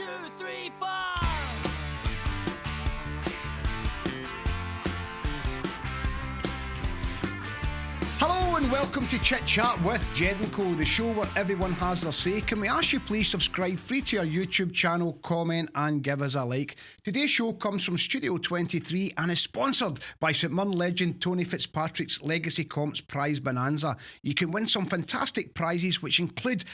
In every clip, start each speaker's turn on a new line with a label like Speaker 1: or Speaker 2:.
Speaker 1: 2, 3, 4.
Speaker 2: Hello and welcome to Chit Chat with Jed & Co, the show where everyone has their say. Can we ask you please subscribe free to our YouTube channel, comment and give us a like. Today's show comes from Studio 23 and is sponsored by St Mirren legend Tony Fitzpatrick's Legacy Comps Prize Bonanza. You can win some fantastic prizes which include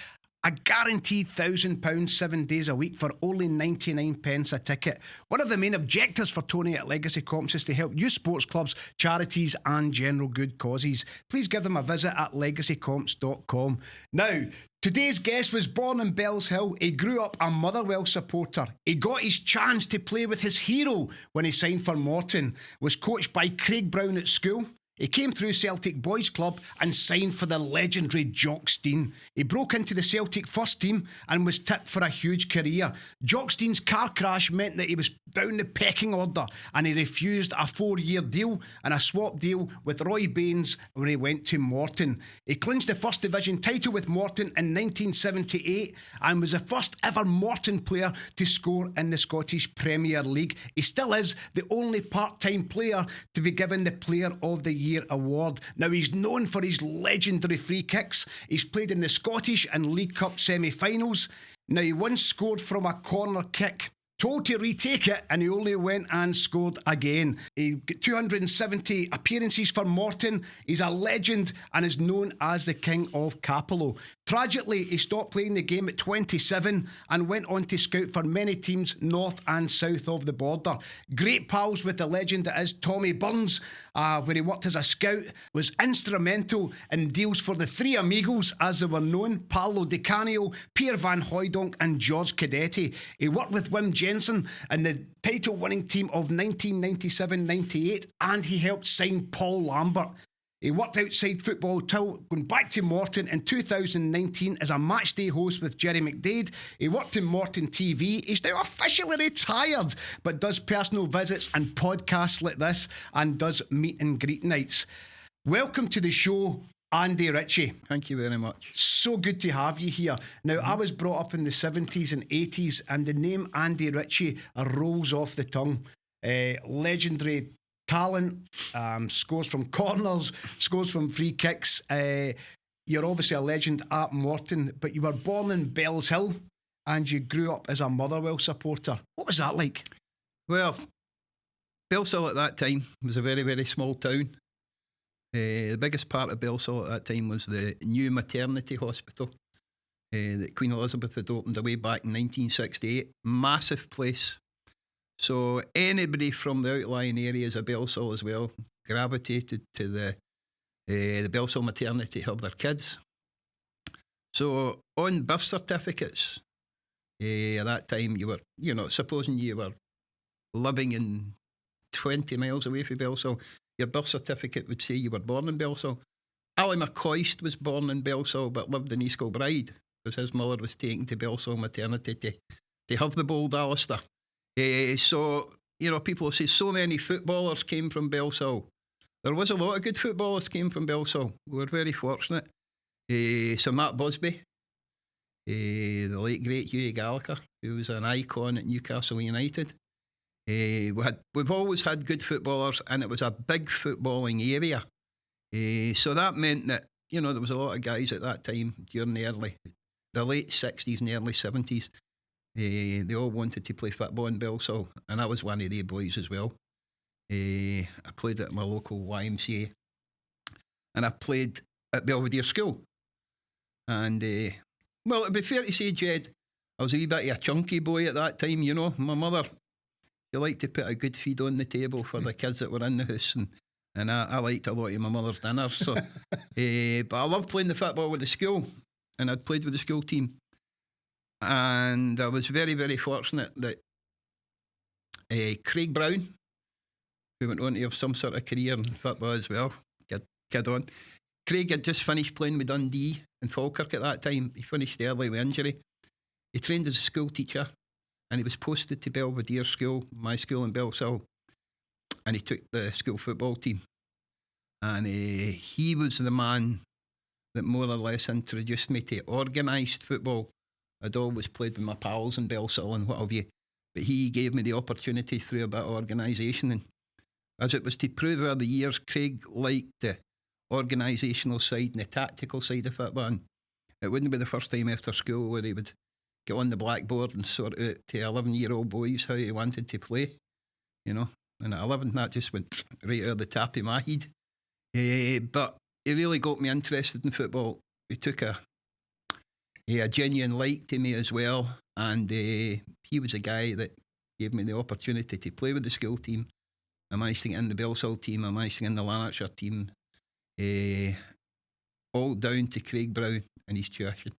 Speaker 2: a guaranteed £1,000 7 days a week for only 99 pence a ticket. One of the main objectives for Tony at Legacy Comps is to help youth sports clubs, charities and general good causes. Please give them a visit at legacycomps.com. Now, today's guest was born in Bellshill. He grew up a Motherwell supporter. He got his chance to play with his hero when he signed for Morton. Was coached by Craig Brown at school. He came through Celtic Boys Club and signed for the legendary Jock Stein. He broke into the Celtic first team and was tipped for a huge career. Jock Stein's car crash meant that he was down the pecking order and he refused a 4-year deal and a swap deal with Roy Baines when he went to Morton. He clinched the First Division title with Morton in 1978 and was the first ever Morton player to score in the Scottish Premier League. He still is the only part-time player to be given the Player of the Year award. Now, he's known for his legendary free kicks. He's played in the Scottish and League Cup semi-finals. Now, he once scored from a corner kick, told to retake it, and he only went and scored again. He got 270 appearances for Morton. He's a legend and is known as the King of Cappielow. Tragically, he stopped playing the game at 27 and went on to scout for many teams north and south of the border. Great pals with the legend that is Tommy Burns, where he worked as a scout, was instrumental in deals for the three Amigos, as they were known, Paolo, Canio, Pierre van Hooydonk and Jorge Cadete. He worked with Wim Jensen in the title-winning team of 1997-98 and he helped sign Paul Lambert. He worked outside football till going back to Morton in 2019 as a matchday host with Jerry McDade. He worked in Morton TV. He's now officially retired, but does personal visits and podcasts like this and does meet and greet nights. Welcome to the show, Andy Ritchie.
Speaker 3: Thank you very much.
Speaker 2: So good to have you here. Now, I was brought up in the 70s and 80s and the name Andy Ritchie rolls off the tongue. Legendary talent, scores from corners, scores from free kicks. You're obviously a legend at Morton, but you were born in Bellshill and you grew up as a Motherwell supporter. What was that like?
Speaker 3: Well, Bellshill at that time was a very, very small town. The biggest part of Bellshill at that time was the new maternity hospital that Queen Elizabeth had opened away back in 1968. Massive place. So anybody from the outlying areas of Bellshill as well gravitated to the Bellshill maternity to have their kids. So on birth certificates, at that time you were, supposing you were living in 20 miles away from Bellshill, your birth certificate would say you were born in Bellshill. Ally McCoist was born in Bellshill but lived in East Kilbride because his mother was taken to Bellshill maternity to have the bold Alistair. So, people say so many footballers came from Bellshill. There was a lot of good footballers came from Bellshill. We were very fortunate. Sir Matt Busby, the late great Hughie Gallagher, who was an icon at Newcastle United. We've always had good footballers and it was a big footballing area. So that meant that, there was a lot of guys at that time during the late 60s and early 70s. They all wanted to play football in Bellshill, and I was one of the boys as well. I played at my local YMCA, and I played at Belvedere School. And, it'd be fair to say, Jed, I was a wee bit of a chunky boy at that time, My mother, she liked to put a good feed on the table for the kids that were in the house, and I liked a lot of my mother's dinners. So, but I loved playing the football with the school, and I'd played with the school team. And I was very, very fortunate that Craig Brown, who went on to have some sort of career in football as well, kid on. Craig had just finished playing with Dundee and Falkirk at that time. He finished early with injury. He trained as a school teacher and he was posted to Belvedere School, my school in Bellshill, and he took the school football team. And he was the man that more or less introduced me to organised football I'd always played with my pals in Bellshill and what have you. But he gave me the opportunity through a bit of organisation. And as it was to prove over the years, Craig liked the organisational side and the tactical side of it. But it wouldn't be the first time after school where he would get on the blackboard and sort out to 11-year-old boys how he wanted to play, you know. And at 11, that just went right out of the top of my head. But he really got me interested in football. He took a genuine like to me as well. And he was a guy that gave me the opportunity to play with the school team. I managed to get in the Bellshill team. I managed to get in the Lanarkshire team. All down to Craig Brown and his tuition.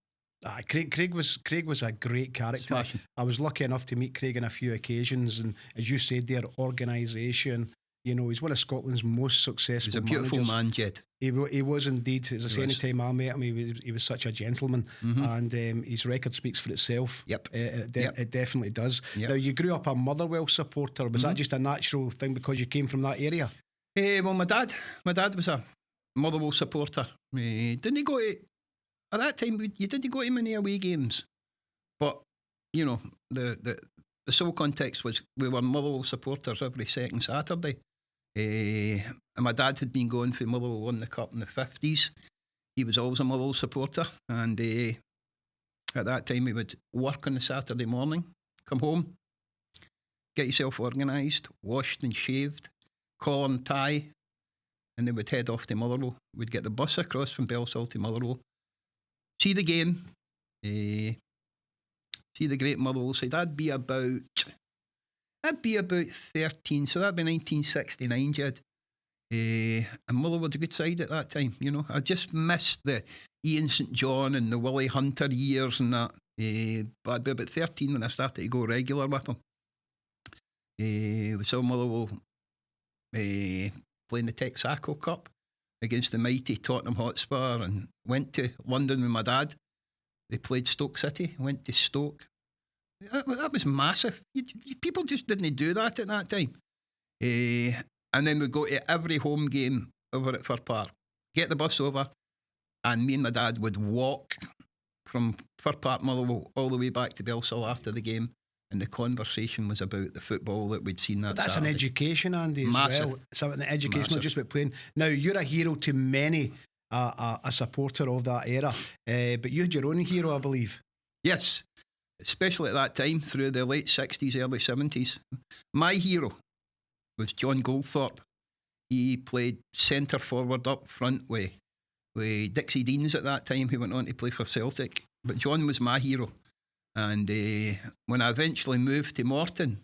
Speaker 2: Craig was a great character.
Speaker 3: Smashing.
Speaker 2: I was lucky enough to meet Craig on a few occasions, and as you said there, organisation. You know, he's one of Scotland's most successful
Speaker 3: managers. He's a beautiful man, Jed.
Speaker 2: He was indeed. As I say, any time I met him, he was such a gentleman, and his record speaks for itself.
Speaker 3: Yep.
Speaker 2: It definitely does.
Speaker 3: Yep.
Speaker 2: Now, you grew up a Motherwell supporter. Was that just a natural thing because you came from that area?
Speaker 3: Well, my dad was a Motherwell supporter. Didn't he go to, at that time, you didn't go to many away games. But, you know, the sole context was we were Motherwell supporters every second Saturday. And my dad had been going for Motherwell won the cup in the 50s. He was always a Motherwell supporter. And at that time, he would work on the Saturday morning, come home, get yourself organised, washed and shaved, collar and tie, and they would head off to Motherwell. We'd get the bus across from Bellshill to Motherwell, see the game, see the great Motherwell side. I'd be about 13, so that'd be 1969, Jed. And Motherwell was a good side at that time, you know. I just missed the Ian St John and the Willie Hunter years and that. But I'd be about 13 when I started to go regular with them. We saw Motherwell playing the Texaco Cup against the mighty Tottenham Hotspur, and went to London with my dad. They played Stoke City, went to Stoke. That was massive. People just didn't do that at that time. And then we'd go to every home game over at Fir Park, get the bus over, and me and my dad would walk from Fir Park, Motherwell, all the way back to Bellshill after the game. And the conversation was about the football that we'd seen that
Speaker 2: That's
Speaker 3: Saturday.
Speaker 2: an education, Andy, as
Speaker 3: Massive.
Speaker 2: well. It's an education,
Speaker 3: Massive.
Speaker 2: not just about playing. Now, you're a hero to many, a supporter of that era. But you had your own hero, I believe.
Speaker 3: Yes, especially at that time, through the late 60s, early 70s. My hero was John Goldthorpe. He played centre forward up front with Dixie Deans at that time, who went on to play for Celtic. But John was my hero. And when I eventually moved to Morton,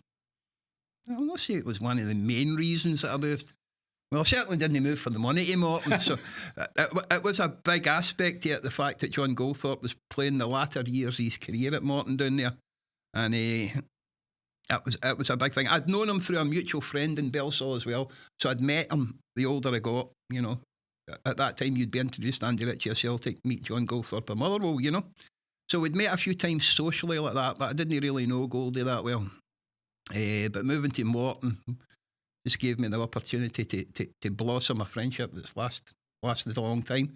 Speaker 3: I'll not say it was one of the main reasons that I moved. Well, I certainly didn't move for the money to Morton, so it was a big aspect to it, the fact that John Goldthorpe was playing the latter years of his career at Morton down there. And it was a big thing. I'd known him through a mutual friend in Bellshill as well, so I'd met him the older I got, you know. At that time, you'd be introduced to Andy Ritchie of Celtic, meet John Goldthorpe at Motherwell, you know. So we'd met a few times socially like that, but I didn't really know Goldie that well. But moving to Morton just gave me the opportunity to blossom a friendship that's lasted a long time.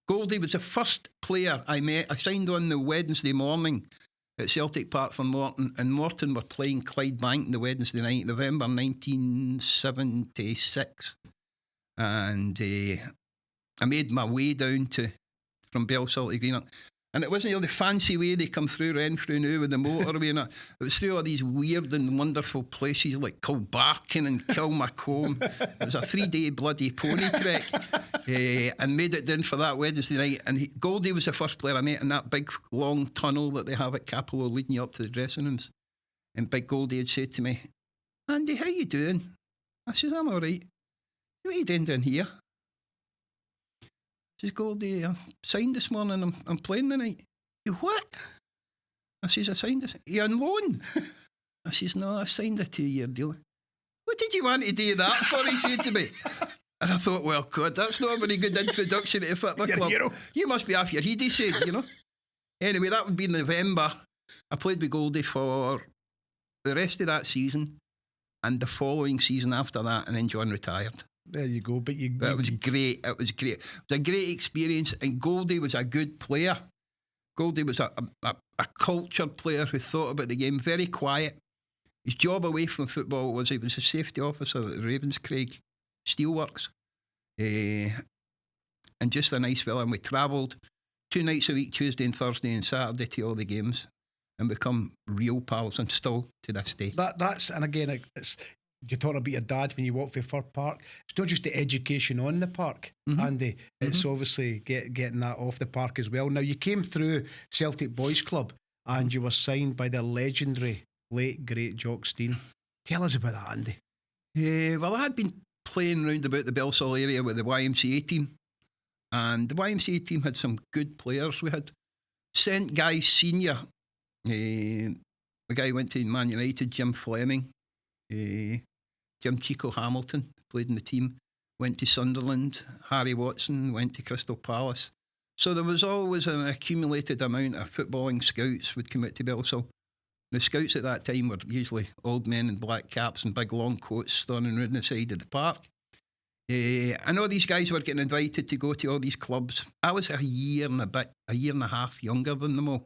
Speaker 3: Goldie was the first player I met. I signed on the Wednesday morning at Celtic Park for Morton, and Morton were playing Clydebank the Wednesday night, November 1976. And I made my way down from Bellshill to Greenock. And it wasn't the fancy way they come through Renfrew now with the motorway and that. It was through all these weird and wonderful places like Kilbarkin and Kilmacombe. It was a 3-day bloody pony trek. And made it down for that Wednesday night. And Goldie was the first player I met in that big long tunnel that they have at Cappielow leading you up to the dressing rooms. And Big Goldie had said to me, "Andy, how you doing?" I says, "I'm all right. What are you doing down here?" He says, "Goldie, I signed this morning, I'm playing tonight." "You what?" I says, "I signed this." "You on loan?" I says, "No, I signed a 2-year deal." "What did you want to do that for?" He said to me. And I thought, well, God, that's not a very good introduction to a football club.
Speaker 2: Hero.
Speaker 3: You must be off your head, he said, you know. Anyway, that would be in November. I played with Goldie for the rest of that season and the following season after that, and then John retired.
Speaker 2: There you go. But
Speaker 3: it was great. It was great. It was a great experience, and Goldie was a good player. Goldie was a cultured player who thought about the game, very quiet. His job away from football was he was a safety officer at the Ravenscraig Steelworks. And just a nice fella. And we travelled 2 nights a week, Tuesday and Thursday and Saturday, to all the games, and become real pals, and still to this day.
Speaker 2: That's and again, it's, you're talking about your dad when you walk through Fir Park. It's not just the education on the park, Andy. It's obviously getting that off the park as well. Now, you came through Celtic Boys Club and you were signed by the legendary, late, great Jock Stein. Tell us about that, Andy.
Speaker 3: Well, I had been playing round about the Bellshill area with the YMCA team, and the YMCA team had some good players. We had St Guy Senior, the guy who went to Man United, Jim Fleming, Jim Chico Hamilton played in the team, went to Sunderland. Harry Watson went to Crystal Palace. So there was always an accumulated amount of footballing scouts would come out to Bellshill. The scouts at that time were usually old men in black caps and big long coats standing around the side of the park. And all these guys were getting invited to go to all these clubs. I was a year and a half younger than them all.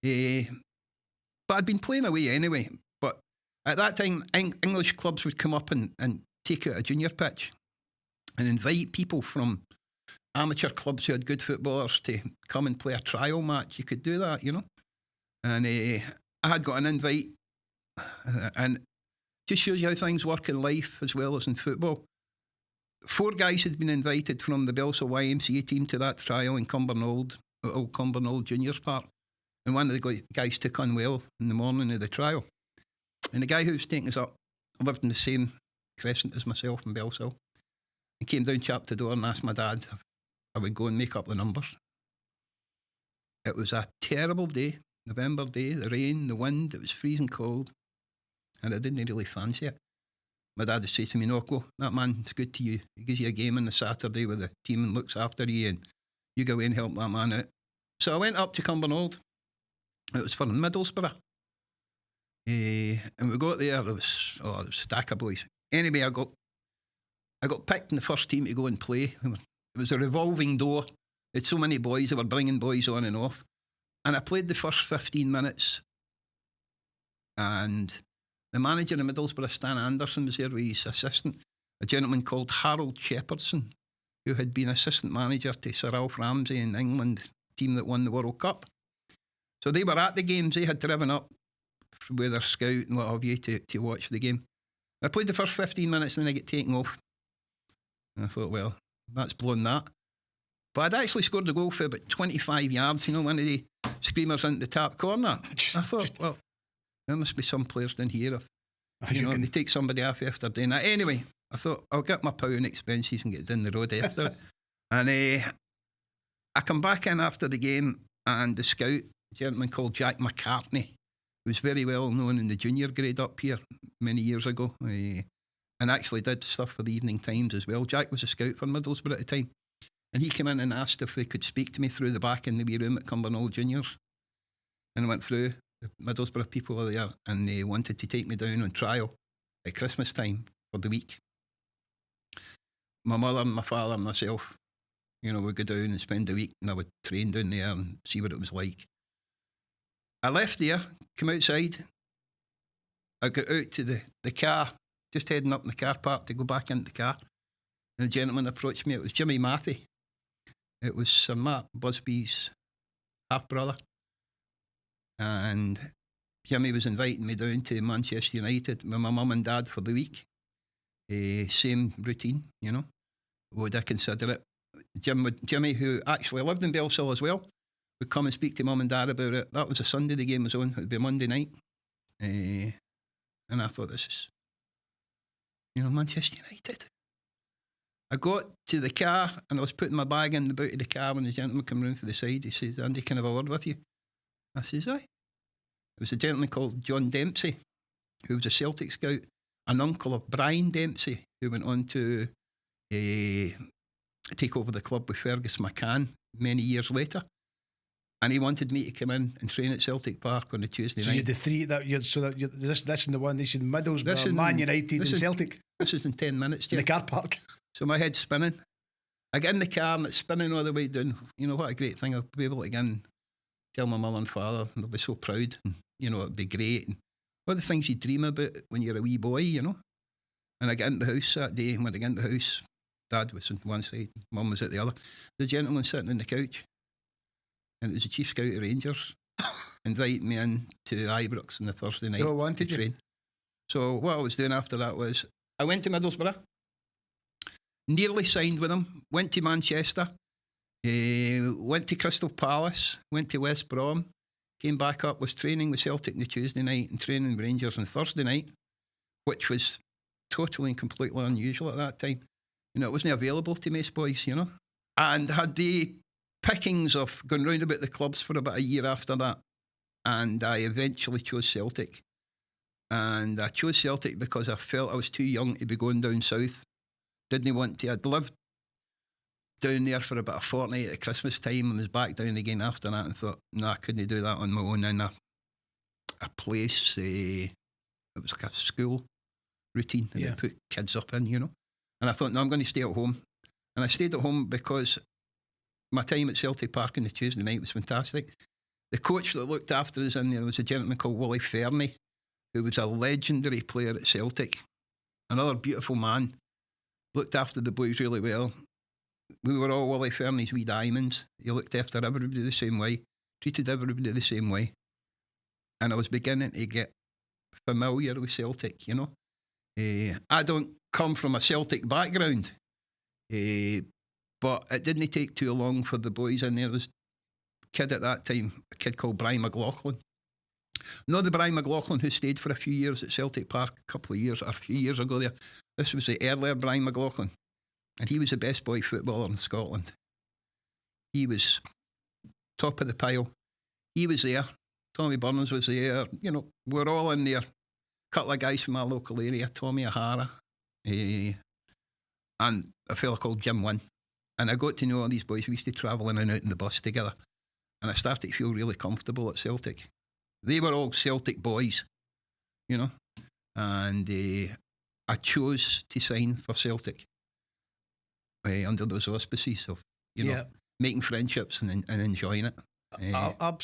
Speaker 3: But I'd been playing away anyway. But at that time, English clubs would come up and take out a junior pitch and invite people from amateur clubs who had good footballers to come and play a trial match. You could do that, you know. And I had got an invite, and just shows you how things work in life as well as in football. 4 guys had been invited from the Bellshill YMCA team to that trial in Cumbernauld, Old Cumbernauld Juniors Park. And one of the guys took unwell in the morning of the trial. And the guy who was taking us up lived in the same crescent as myself in Bellshill. He came down, chapped the door and asked my dad if I would go and make up the numbers. It was a terrible day, November day, the rain, the wind, it was freezing cold, and I didn't really fancy it. My dad would say to me, "No, go, that man's good to you. He gives you a game on the Saturday with the team and looks after you, and you go away and help that man out." So I went up to Cumbernauld. It was for Middlesbrough. And we got there, there was a stack of boys. Anyway, I got picked in the first team to go and play. It was a revolving door. It's so many boys, they were bringing boys on and off. And I played the first 15 minutes. And the manager in Middlesbrough, Stan Anderson, was there with his assistant, a gentleman called Harold Shepherdson, who had been assistant manager to Sir Alf Ramsey in England, team that won the World Cup. So they were at the games. They had driven up with their scout and what have you to watch the game. I played the first 15 minutes and then I get taken off. And I thought, well, that's blown that. But I'd actually scored the goal for about 25 yards, you know, one of the screamers into the top corner. I thought, well, there must be some players down here. If they take somebody off after doing that. Anyway, I thought, I'll get my pound expenses and get down the road after it. And I come back in after the game, and the scout, a gentleman called Jack McCartney, who was very well known in the junior grade up here many years ago, and actually did stuff for the Evening Times as well. Jack was a scout for Middlesbrough at the time. And he came in and asked if they could speak to me through the back in the wee room at Cumbernauld Juniors. And I went through. The Middlesbrough people were there, and they wanted to take me down on trial at Christmas time for the week. My mother and my father and myself, you know, would go down and spend the week, and I would train down there and see what it was like. I left there, come outside. I got out to the car, just heading up in the car park to go back into the car. And a gentleman approached me. It was Jimmy Matthew. It was Sir Matt Busby's half-brother. And Jimmy was inviting me down to Manchester United with my mum and dad for the week. Same routine, you know. Would I consider it? Jimmy, who actually lived in Bellshill as well, would come and speak to mum and dad about it. That was a Sunday the game was on. It would be Monday night. And I thought, this is, you know, Manchester United. I got to the car and I was putting my bag in the boot of the car when the gentleman came round for the side. He says, "Andy, can I have a word with you?" I says, "Aye." It was a gentleman called John Dempsey, who was a Celtic scout, an uncle of Brian Dempsey, who went on to take over the club with Fergus McCann many years later. And he wanted me to come in and train at Celtic Park on a Tuesday night.
Speaker 2: So you had the three that you this and the one. This in Middlesbrough, Man United, and Celtic.
Speaker 3: This is in 10 minutes,
Speaker 2: in the car park.
Speaker 3: So my head's spinning. I get in the car and it's spinning all the way down. You know, what a great thing. I'll be able to again tell my mother and father, and they'll be so proud, and, you know, it'd be great. And all the things you dream about when you're a wee boy, you know. And I get into the house that day, and when I get into the house, Dad was on one side, Mum was at the other. The gentleman sitting on the couch, and it was the Chief Scout of Rangers, inviting me in to Ibrox on the Thursday night to train. So what I was doing after that was, I went to Middlesbrough, nearly signed with him, went to Manchester, went to Crystal Palace, went to West Brom, came back up, was training with Celtic on the Tuesday night and training with Rangers on the Thursday night, which was totally and completely unusual at that time. You know, it wasn't available to most boys, you know. And had the pickings of going round about the clubs for about a year after that. And I eventually chose Celtic. And I chose Celtic because I felt I was too young to be going down south. Didn't want to. I'd lived down there for about a fortnight at Christmas time and was back down again after that, and thought, no, I couldn't do that on my own in a place. It was like a school routine that they put kids up in, you know. And I thought, no, I'm going to stay at home. And I stayed at home because my time at Celtic Park on the Tuesday night was fantastic. The coach that looked after us in there was a gentleman called Willie Fernie, who was a legendary player at Celtic. Another beautiful man. Looked after the boys really well. We were all Willie Fernie's wee diamonds. He looked after everybody the same way, treated everybody the same way. And I was beginning to get familiar with Celtic, you know. I don't come from a Celtic background, but it didn't take too long for the boys in there. There was a kid at that time, a kid called Brian McLaughlin. Not the Brian McLaughlin who stayed for a few years at Celtic Park, a few years ago there. This was the earlier Brian McLaughlin, and he was the best boy footballer in Scotland. He was top of the pile. He was there. Tommy Burns was there. You know, we're all in there. A couple of guys from our local area, Tommy O'Hara, and a fella called Jim Wynn. And I got to know all these boys. We used to travel in and out in the bus together. And I started to feel really comfortable at Celtic. They were all Celtic boys, you know. And I chose to sign for Celtic under those auspices of, you know, making friendships and enjoying it.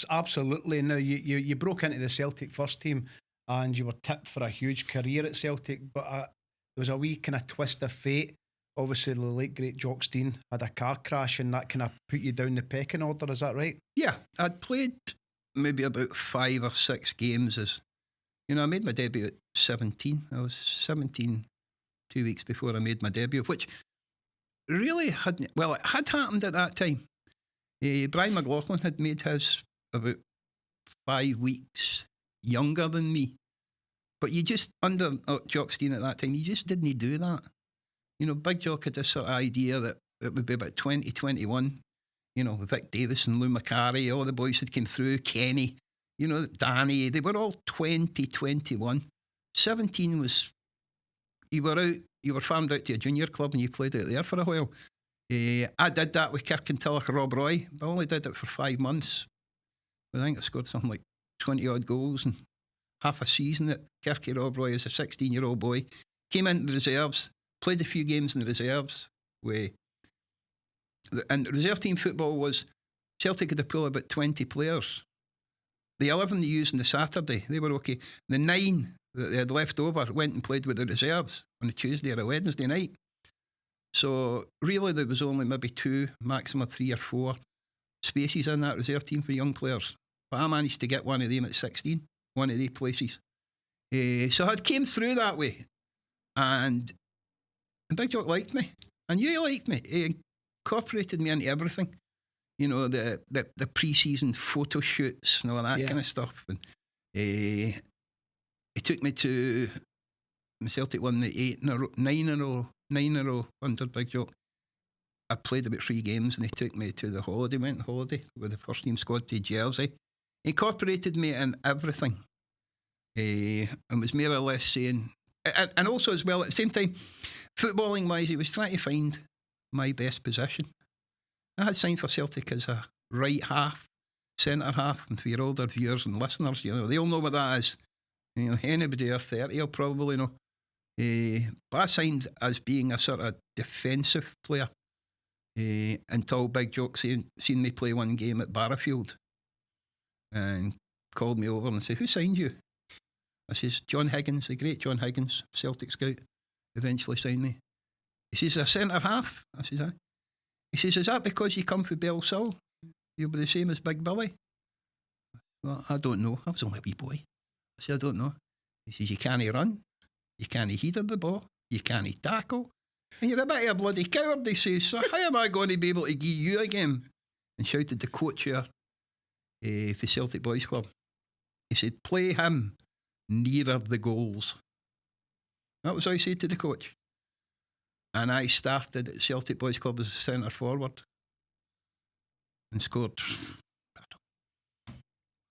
Speaker 2: Absolutely. Now, you broke into the Celtic first team and you were tipped for a huge career at Celtic, but there was a wee kind of twist of fate. Obviously, the late, great Jock Stein had a car crash and that kind of put you down the pecking order, is that right?
Speaker 3: Yeah, I'd played maybe about 5 or 6 games as, you know, I made my debut at 17. I was 17 2 weeks before I made my debut, which really hadn't, well, it had happened at that time. Brian McLaughlin had made his about 5 weeks younger than me. But you just, under Jock Stein at that time, you just didn't do that. You know, Big Jock had this sort of idea that it would be about 2021. You know, Vic Davis and Lou Macari, all the boys had came through, Kenny, you know, Danny, they were all 20, 21. 17 was, you were farmed out to a junior club and you played out there for a while. I did that with Kirkintilloch Rob Roy, but I only did it for 5 months. I think I scored something like 20 odd goals and half a season at Kirky Rob Roy as a 16-year-old boy. Came into the reserves, played a few games in the reserves. And reserve team football was, Celtic had a pool of about 20 players. The 11 they used on the Saturday, they were okay. The 9 that they had left over went and played with the reserves on a Tuesday or a Wednesday night. So really there was only maybe 2, maximum 3 or 4 spaces in that reserve team for young players. But I managed to get one of them at 16, one of these places. So I came through that way. And Big Jock liked me. And you liked me. He incorporated me into everything. You know, the pre-season photo shoots and all that kind of stuff. And he took me to Celtic won the 9 in a row under Big Jock. I played about 3 games and they took me to the holiday, went on holiday with the first team squad to Jersey. He incorporated me in everything. And was more or less saying, and also as well at the same time, footballing wise, he was trying to find my best position. I had signed for Celtic as a right half, centre half, and for your older viewers and listeners, you know, they'll know what that is. You know, anybody over 30 will probably know. But I signed as being a sort of defensive player until Big Jock seen me play one game at Barrafield. and called me over and said, "Who signed you?" I says, "John Higgins, the great John Higgins, Celtic scout, eventually signed me." He says, "A centre half?" I says, "Aye." He says, "Is that because you come from Bellshill? You'll be the same as Big Billy?" Well, I don't know. I was only a wee boy. I said, "I don't know." He says, "You can't run, you can't header the ball, you can't tackle, and you're a bit of a bloody coward." He says, "So how am I going to be able to give you a game?" And shouted the coach here for Celtic Boys Club. He said, "Play him nearer the goals." That was what I said to the coach. And I started at Celtic Boys Club as a centre forward and scored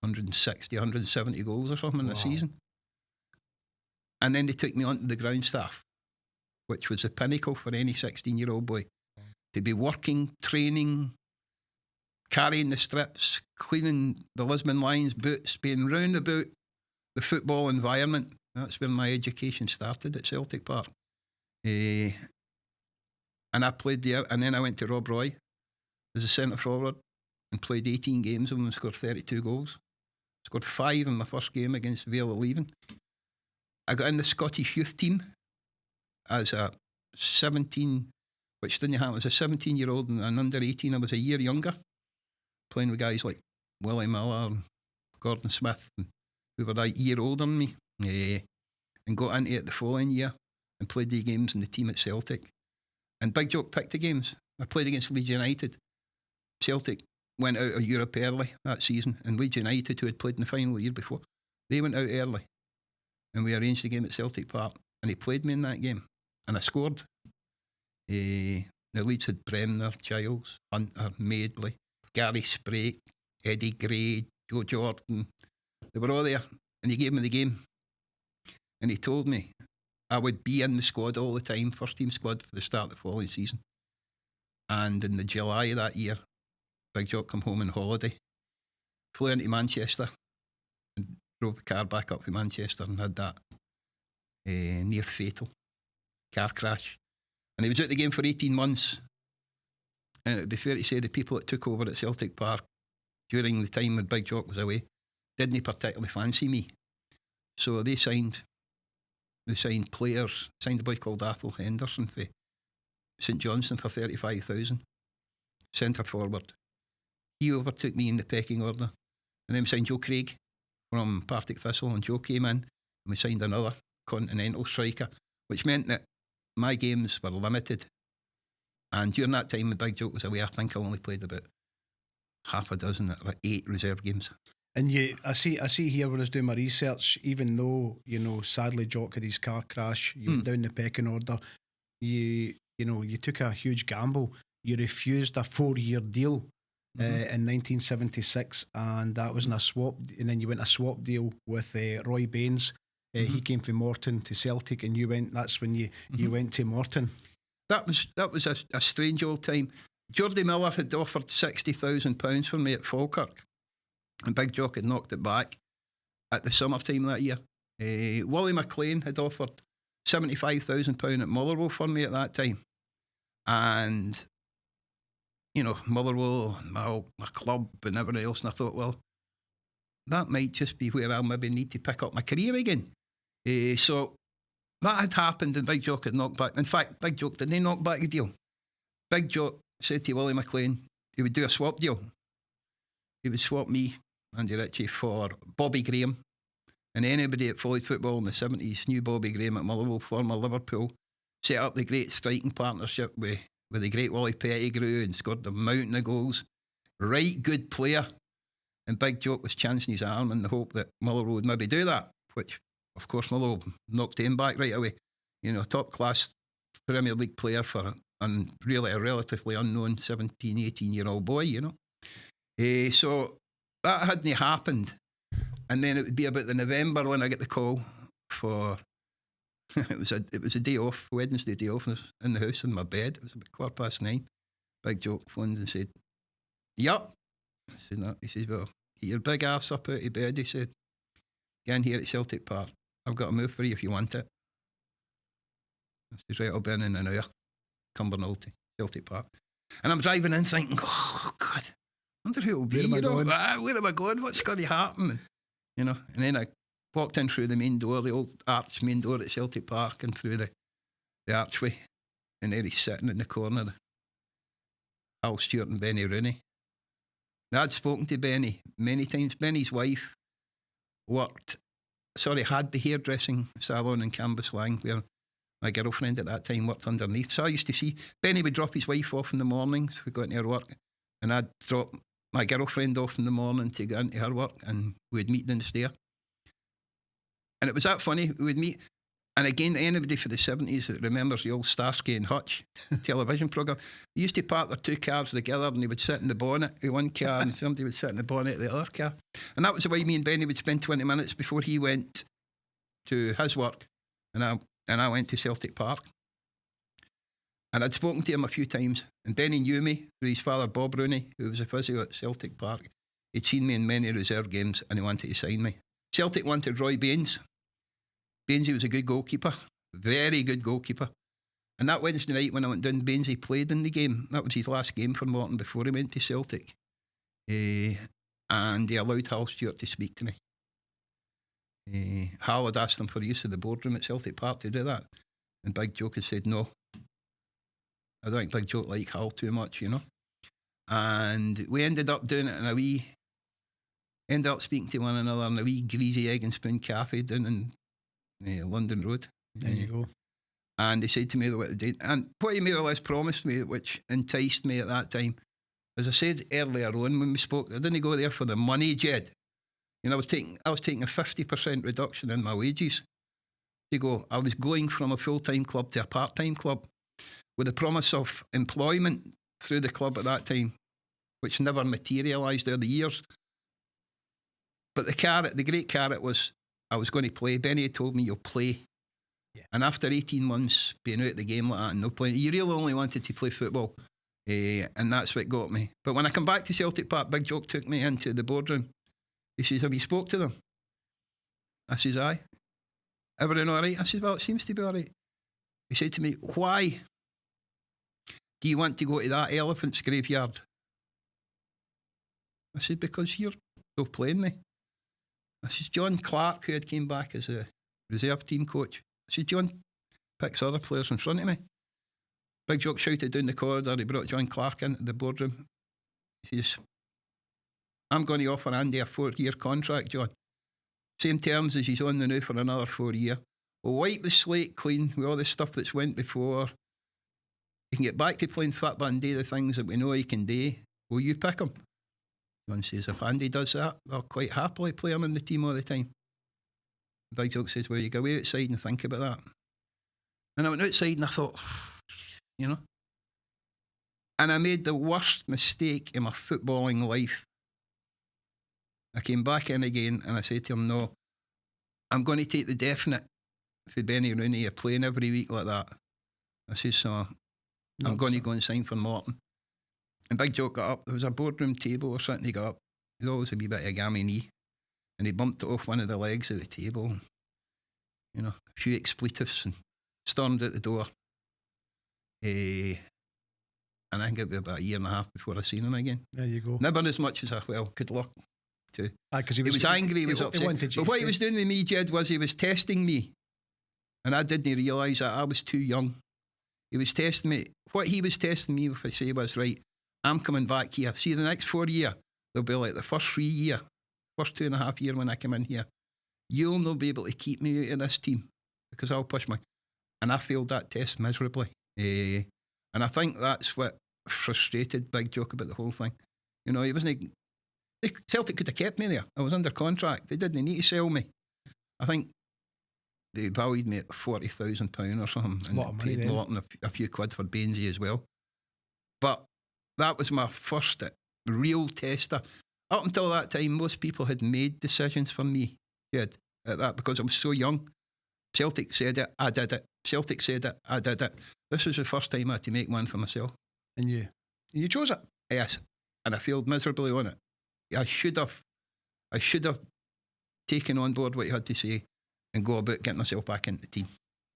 Speaker 3: 160, 170 goals or something in a season. And then they took me on to the ground staff, which was the pinnacle for any 16-year-old boy. To be working, training, carrying the strips, cleaning the Lisbon Lions boots, being round about the football environment. That's where my education started at Celtic Park. And I played there, and then I went to Rob Roy as a centre forward and played 18 games with him and scored 32 goals. Scored 5 in my first game against Vale of Leven. I got in the Scottish youth team as a 17, which didn't happen. I was a 17-year-old and an under 18. I was a year younger, playing with guys like Willie Miller and Gordon Smith, who were a year older than me, and got into it the following year and played the games in the team at Celtic. And Big Jock picked the games. I played against Leeds United. Celtic went out of Europe early that season, and Leeds United, who had played in the final the year before, they went out early. And we arranged the game at Celtic Park, and he played me in that game, and I scored. The Leeds had Bremner, Giles, Hunter, Madeley, Gary Sprake, Eddie Gray, Joe Jordan. They were all there, and he gave me the game. And he told me I would be in the squad all the time, first team squad for the start of the following season. And in the July of that year, Big Jock come home on holiday, flew into Manchester, and drove the car back up to Manchester and had that near fatal car crash. And he was out the game for 18 months. And it would be fair to say the people that took over at Celtic Park during the time when Big Jock was away didn't particularly fancy me. So they signed players, signed a boy called Athol Henderson for St Johnstone for 35,000, centre forward. He overtook me in the pecking order. And then we signed Joe Craig from Partick Thistle, and Joe came in, and we signed another continental striker, which meant that my games were limited. And during that time, the Big Jock was away. I think I only played about half a dozen, like 8 reserve games.
Speaker 2: And I see here when I was doing my research, even though, sadly Jock had his car crash, you went down the pecking order, you took a huge gamble. You refused a 4-year deal in 1976, and that was in a swap, and then you went a swap deal with Roy Baines. He came from Morton to Celtic, and that's when you went to Morton.
Speaker 3: That was a strange old time. Geordie Miller had offered £60,000 for me at Falkirk, and Big Jock had knocked it back at the summertime that year. Wally McLean had offered £75,000 at Motherwell for me at that time. And, Motherwell, my club and everything else. And I thought, well, that might just be where I'll maybe need to pick up my career again. So that had happened, and Big Jock had knocked back. In fact, Big Jock didn't knock back the deal. Big Jock said to Willie McLean he would do a swap deal. He would swap me, Andy Ritchie, for Bobby Graham. And anybody that followed football in the 70s knew Bobby Graham at Motherwell, former Liverpool, set up the great striking partnership with the great Willie Pettigrew and scored a mountain of goals. Right good player. And Big Jock was chancing his arm in the hope that Motherwell would maybe do that, which, of course, Motherwell knocked him back right away. Top-class Premier League player for really a relatively unknown 17, 18-year-old boy, So that hadn't happened. And then it would be about the November when I get the call for... it was a day off, Wednesday day off, and I was in the house in my bed. It was about 9:15. Big Jock phoned and said, "Yup." I said, "No." He says, "Well, get your big ass up out of bed." He said, "Get in here at Celtic Park. I've got a move for you if you want it." I said, "Right, I'll be in an hour. Cumbernauld to Celtic Park." And I'm driving in thinking, oh, God, wonder who it'll be. Where am I going? What's going to happen? And then I walked in through the main door, the old arch main door at Celtic Park, and through the archway. And there he's sitting in the corner, Hal Stewart and Benny Rooney. Now, I'd spoken to Benny many times. Benny's wife had the hairdressing salon in Cambuslang, where my girlfriend at that time worked underneath. So I used to see Benny would drop his wife off in the mornings. We got into her work, and I'd drop my girlfriend off in the morning to go into her work, and we'd meet in the stair. And it was that funny. We'd meet. And again, anybody for the 70s that remembers the old Starsky and Hutch television programme, they used to park their two cars together, and they would sit in the bonnet of one car and somebody would sit in the bonnet of the other car. And that was the way me and Benny would spend 20 minutes before he went to his work, and I went to Celtic Park. And I'd spoken to him a few times, and Benny knew me through his father, Bob Rooney, who was a physio at Celtic Park. He'd seen me in many reserve games, and he wanted to sign me. Celtic wanted Roy Baines. Bainesy was a good goalkeeper, very good goalkeeper. And that Wednesday night when I went down, Bainesy played in the game. That was his last game for Morton before he went to Celtic. And he allowed Hal Stewart to speak to me. Hal had asked him for the use of the boardroom at Celtic Park to do that. And Big Jock had said no. I don't think Big Jock liked Hal too much, And we ended up doing it in ended up speaking to one another in a wee greasy egg and spoon cafe down in London Road.
Speaker 2: There you go.
Speaker 3: And he said to me what they did. And what he more or less promised me, which enticed me at that time, as I said earlier on when we spoke, I didn't go there for the money, Jed. I was taking a 50% reduction in my wages. I was going from a full-time club to a part-time club with the promise of employment through the club at that time, which never materialised over the years. But the great carrot was I was going to play. Benny had told me, you'll play. Yeah. And after 18 months being out of the game like that and no playing, you really only wanted to play football. And that's what got me. But when I come back to Celtic Park, Big Jock took me into the boardroom. He says, have you spoke to them? I says, aye. Everything all right? I says, well, it seems to be all right. He said to me, why do you want to go to that elephant's graveyard? I said, because you're still playing me. I says, John Clark, who had came back as a reserve team coach. I said, John picks other players in front of me. Big Jock shouted down the corridor. He brought John Clark into the boardroom. He says, I'm going to offer Andy a 4-year contract, John. Same terms as he's on the now for another 4 years. We'll wipe the slate clean with all the stuff that's went before. He can get back to playing football and do the things that we know he can do. Will you pick him? John says, if Andy does that, I'll quite happily play him in the team all the time. Big Jock says, well, you go away outside and think about that. And I went outside and I thought, And I made the worst mistake in my footballing life. I came back in again and I said to him, no, I'm going to take the definite for Benny Rooney of playing every week like that. I said, so I'm going to go and sign for Morton. And Big Jock got up. There was a boardroom table or something. He got up. He'd always a wee bit of a gammy knee. And he bumped it off one of the legs of the table. A few expletives and stormed out the door. And I think it'd be about a year and a half before I seen him again.
Speaker 2: There you go.
Speaker 3: Never as much as I could look to.
Speaker 2: Because he
Speaker 3: was angry, he was upset. But what he was doing with me, Jed, was he was testing me. And I didn't realise that I was too young. He was testing me. What he was testing me, if I say, was right, I'm coming back here. See, the next 4 years, they'll be like the first 3 years, first 2.5 years when I come in here. You'll not be able to keep me out of this team because I'll push my... And I failed that test miserably. And I think that's what frustrated Big Jock about the whole thing. He wasn't... Celtic could have kept me there. I was under contract. They didn't need to sell me. I think they valued me at £40,000 or something. And
Speaker 2: a lot of money
Speaker 3: paid Morton a few quid for Bainesy as well. But that was my first real tester. Up until that time, most people had made decisions for me. At that because I was so young. Celtic said it, I did it. Celtic said it, I did it. This was the first time I had to make one for myself.
Speaker 2: And you chose it?
Speaker 3: Yes. And I failed miserably on it. I should have taken on board what you had to say and go about getting myself back into the team.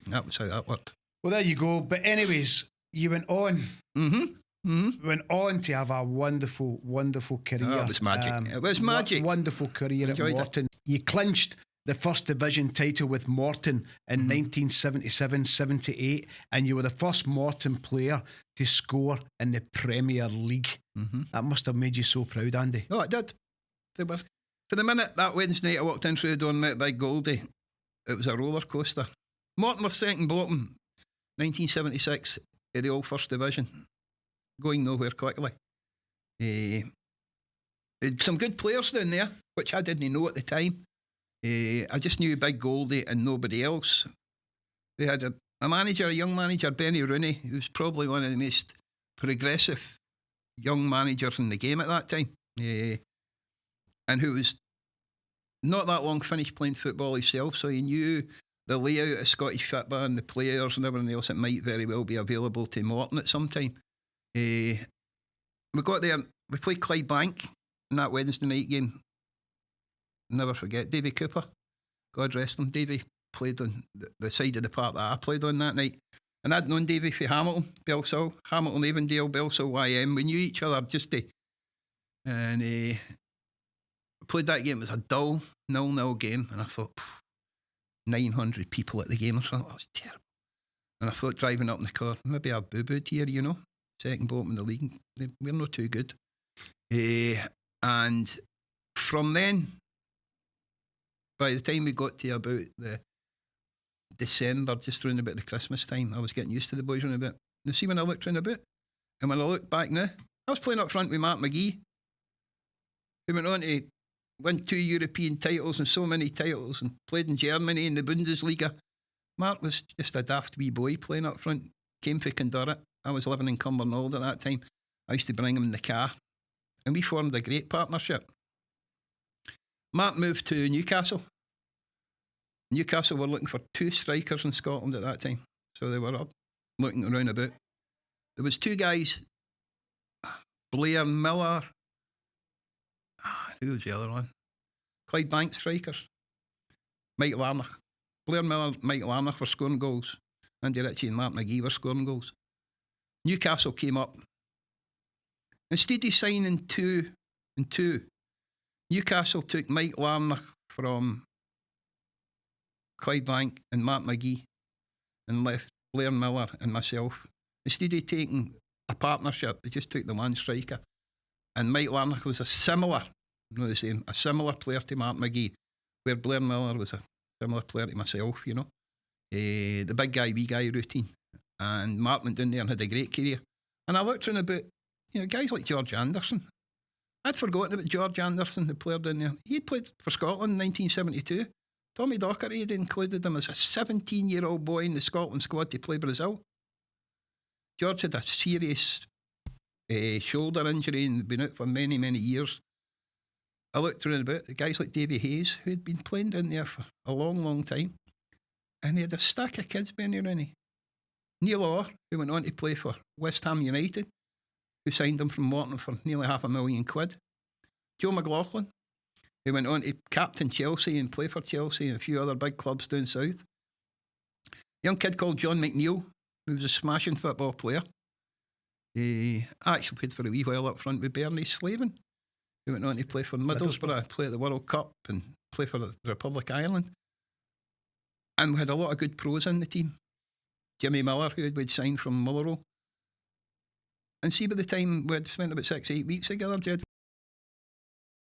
Speaker 3: And that was how that worked.
Speaker 2: Well, there you go. But anyways, you went on.
Speaker 3: Mm-hmm.
Speaker 2: went on to have a wonderful, wonderful career.
Speaker 3: Oh, it was magic. It was magic.
Speaker 2: Wonderful career
Speaker 3: Enjoyed
Speaker 2: at Morton. You clinched the first division title with Morton in 1977-78, and you were the first Morton player to score in the Premier League. That must have made you so proud, Andy.
Speaker 3: Oh, it did. They were, for the minute that Wednesday night I walked in through the door and met Big Goldie, it was a roller coaster. Morton were second bottom, 1976, in the old first division, going nowhere quickly. Some good players down there, which I didn't know at the time. I just knew Big Goldie and nobody else. We had a manager, a young manager, Benny Rooney, who's probably one of the most progressive young managers in the game at that time, and who was not that long finished playing football himself, so he knew the layout of Scottish football and the players and everything else that might very well be available to Morton at some time. We got there, we played Clydebank in that Wednesday night game. Never forget Davy Cooper, God rest him. Davy played on the side of the park that I played on that night, and I'd known Davy from Hamilton, Bellshill, Hamilton, Avondale, Bellshill, YM. We knew each other and played that game. It was a dull 0-0 game, and I thought 900 people at the game or something. That was terrible. And I thought, driving up in the car, maybe I've boo-booed here, you know, second bottom in the league. We're not too good. And from then, by the time we got to about the December, just around about the Christmas time, I was getting used to the boys round a bit. You see, when I looked round a bit, and when I look back now, I was playing up front with Mark McGee, who went on to win 2 European titles and so many titles, and played in Germany in the Bundesliga. Mark was just a daft wee boy playing up front, came from Cundurrit. I was living in Cumbernauld at that time. I used to bring him in the car, and we formed a great partnership. Mark moved to Newcastle. Newcastle were looking for 2 strikers in Scotland at that time, so they were up looking around about. There was 2 guys, Blair Miller, who was the other one? Clydebank strikers, Mike Larnock. Blair Miller, Mike Larnock were scoring goals. Andy Ritchie and Mark McGee were scoring goals. Newcastle came up. Instead of signing 2 and 2, Newcastle took Mike Larnock from Clydebank and Mark McGee and left Blair Miller and myself. Instead of taking a partnership, they just took the one striker. And Mike Larnock was a similar player to Mark McGee, where Blair Miller was a similar player to myself, you know. The big guy, wee guy routine. And Mark went down there and had a great career. And I looked around about, you know, guys like George Anderson. I'd forgotten about George Anderson, the player down there. He'd played for Scotland in 1972. Tommy Docherty had included him as a 17-year-old boy in the Scotland squad to play Brazil. George had a serious shoulder injury and been out for many, many years. I looked around about the guys like Davy Hayes, who had been playing down there for a long, long time. And he had a stack of kids been around him. Neil Orr, who went on to play for West Ham United, who signed him from Morton for nearly £500,000. Joe McLaughlin, who went on to captain Chelsea and play for Chelsea and a few other big clubs down south. A young kid called John McNeil, who was a smashing football player. He actually played for a wee while up front with Bernie Slavin, who went on to play for Middlesbrough, play at the World Cup and play for the Republic of Ireland. And we had a lot of good pros in the team. Jimmy Miller, who we'd signed from Motherwell. And see, by the time we'd spent about 6-8 weeks together, Jed.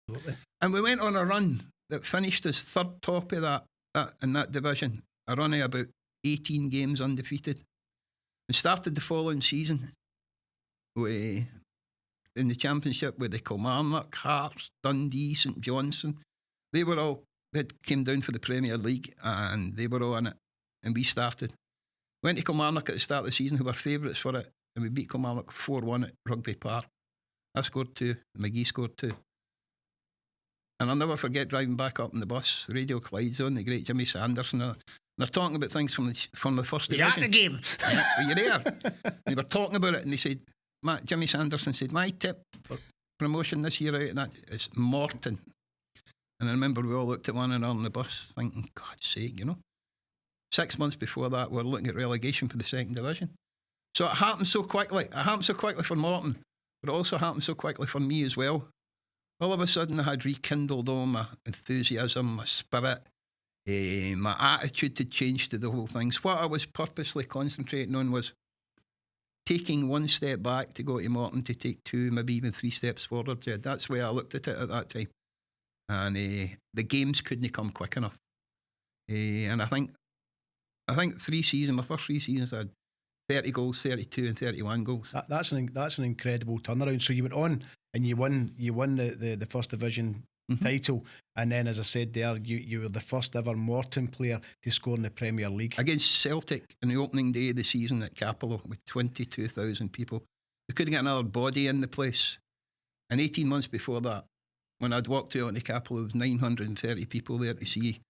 Speaker 3: Absolutely. And we went on a run that finished as third top of that in that division. A run of about 18 games undefeated. And started the following season in the Championship with the Kilmarnock, Hearts, Dundee, St Johnstone. They came down for the Premier League and they were all in it. And we started. Went to Kilmarnock at the start of the season, who were favourites for it, and we beat Kilmarnock 4-1 at Rugby Park. I scored 2, McGee scored 2. And I'll never forget driving back up in the bus, Radio Clyde's on, the great Jimmy Sanderson. And they're talking about things from the first division.
Speaker 2: You're at the game.
Speaker 3: Yeah, were you there? They were talking about it, and they said, Jimmy Sanderson said, my tip for promotion this year out of that is Morton. And I remember we all looked at one another on the bus thinking, God's sake, you know. 6 months before that, we were looking at relegation for the second division. So it happened so quickly. It happened so quickly for Morton, but it also happened so quickly for me as well. All of a sudden, I had rekindled all my enthusiasm, my spirit, my attitude had changed to the whole thing. So what I was purposely concentrating on was taking one step back to go to Morton to take 2, maybe even 3 steps forward. Yeah, that's the way I looked at it at that time. And the games couldn't come quick enough. And I think 3 seasons, my first 3 seasons, I had 30 goals, 32 and 31 goals.
Speaker 2: That's an incredible turnaround. So you went on and you won the first division title, and then, as I said there, you were the first ever Morton player to score in the Premier League
Speaker 3: against Celtic on the opening day of the season at Cappielow with 22,000 people. We couldn't get another body in the place. And 18 months before that, when I'd walked out onto Cappielow, there was 930 people there to see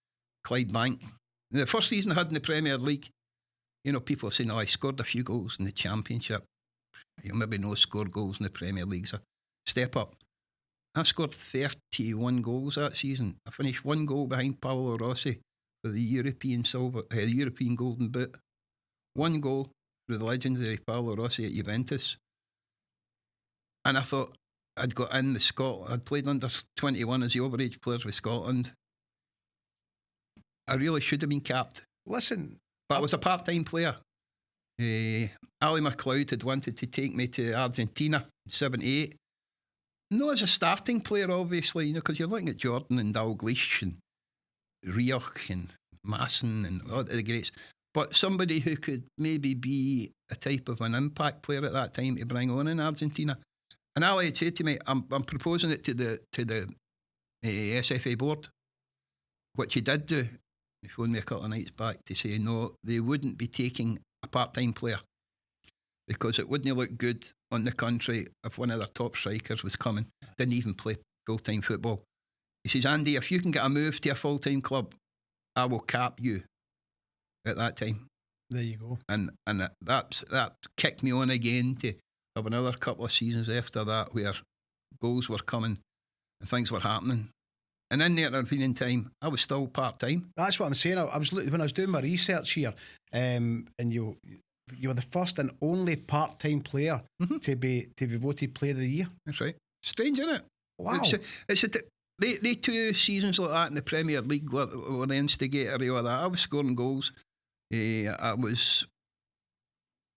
Speaker 3: Clydebank. The first season I had in the Premier League, you know, people were saying, I scored a few goals in the Championship. You maybe no score goals in the Premier League, so step up. I scored 31 goals that season. I finished 1 goal behind Paolo Rossi for the European Golden Boot. 1 goal for the legendary Paolo Rossi at Juventus. And I thought I'd got in the Scotland. I'd played under 21 as the overage players with Scotland. I really should have been capped.
Speaker 2: Listen,
Speaker 3: but I was a part-time player. Ali McLeod had wanted to take me to Argentina in 78. Not as a starting player, obviously, you know, because you're looking at Jordan and Dalglish and Rioch and Masson and all the greats. But somebody who could maybe be a type of an impact player at that time to bring on in Argentina. And Ali had said to me, I'm proposing it to the SFA board, which he did do. He phoned me a couple of nights back to say no, they wouldn't be taking a part-time player because it wouldn't look good on the country if one of their top strikers was coming, didn't even play full-time football. He says, Andy, if you can get a move to a full-time club, I will cap you at that time.
Speaker 2: There you go.
Speaker 3: And that kicked me on again to have another couple of seasons after that where goals were coming and things were happening. And in that intervening time, I was still part-time.
Speaker 2: That's what I'm saying. I was when I was doing my research here, and you were the first and only part-time player to be voted Player of the Year.
Speaker 3: That's right. Strange, isn't it?
Speaker 2: Wow.
Speaker 3: They 2 seasons like that in the Premier League were the instigator of all that. I was scoring goals. I was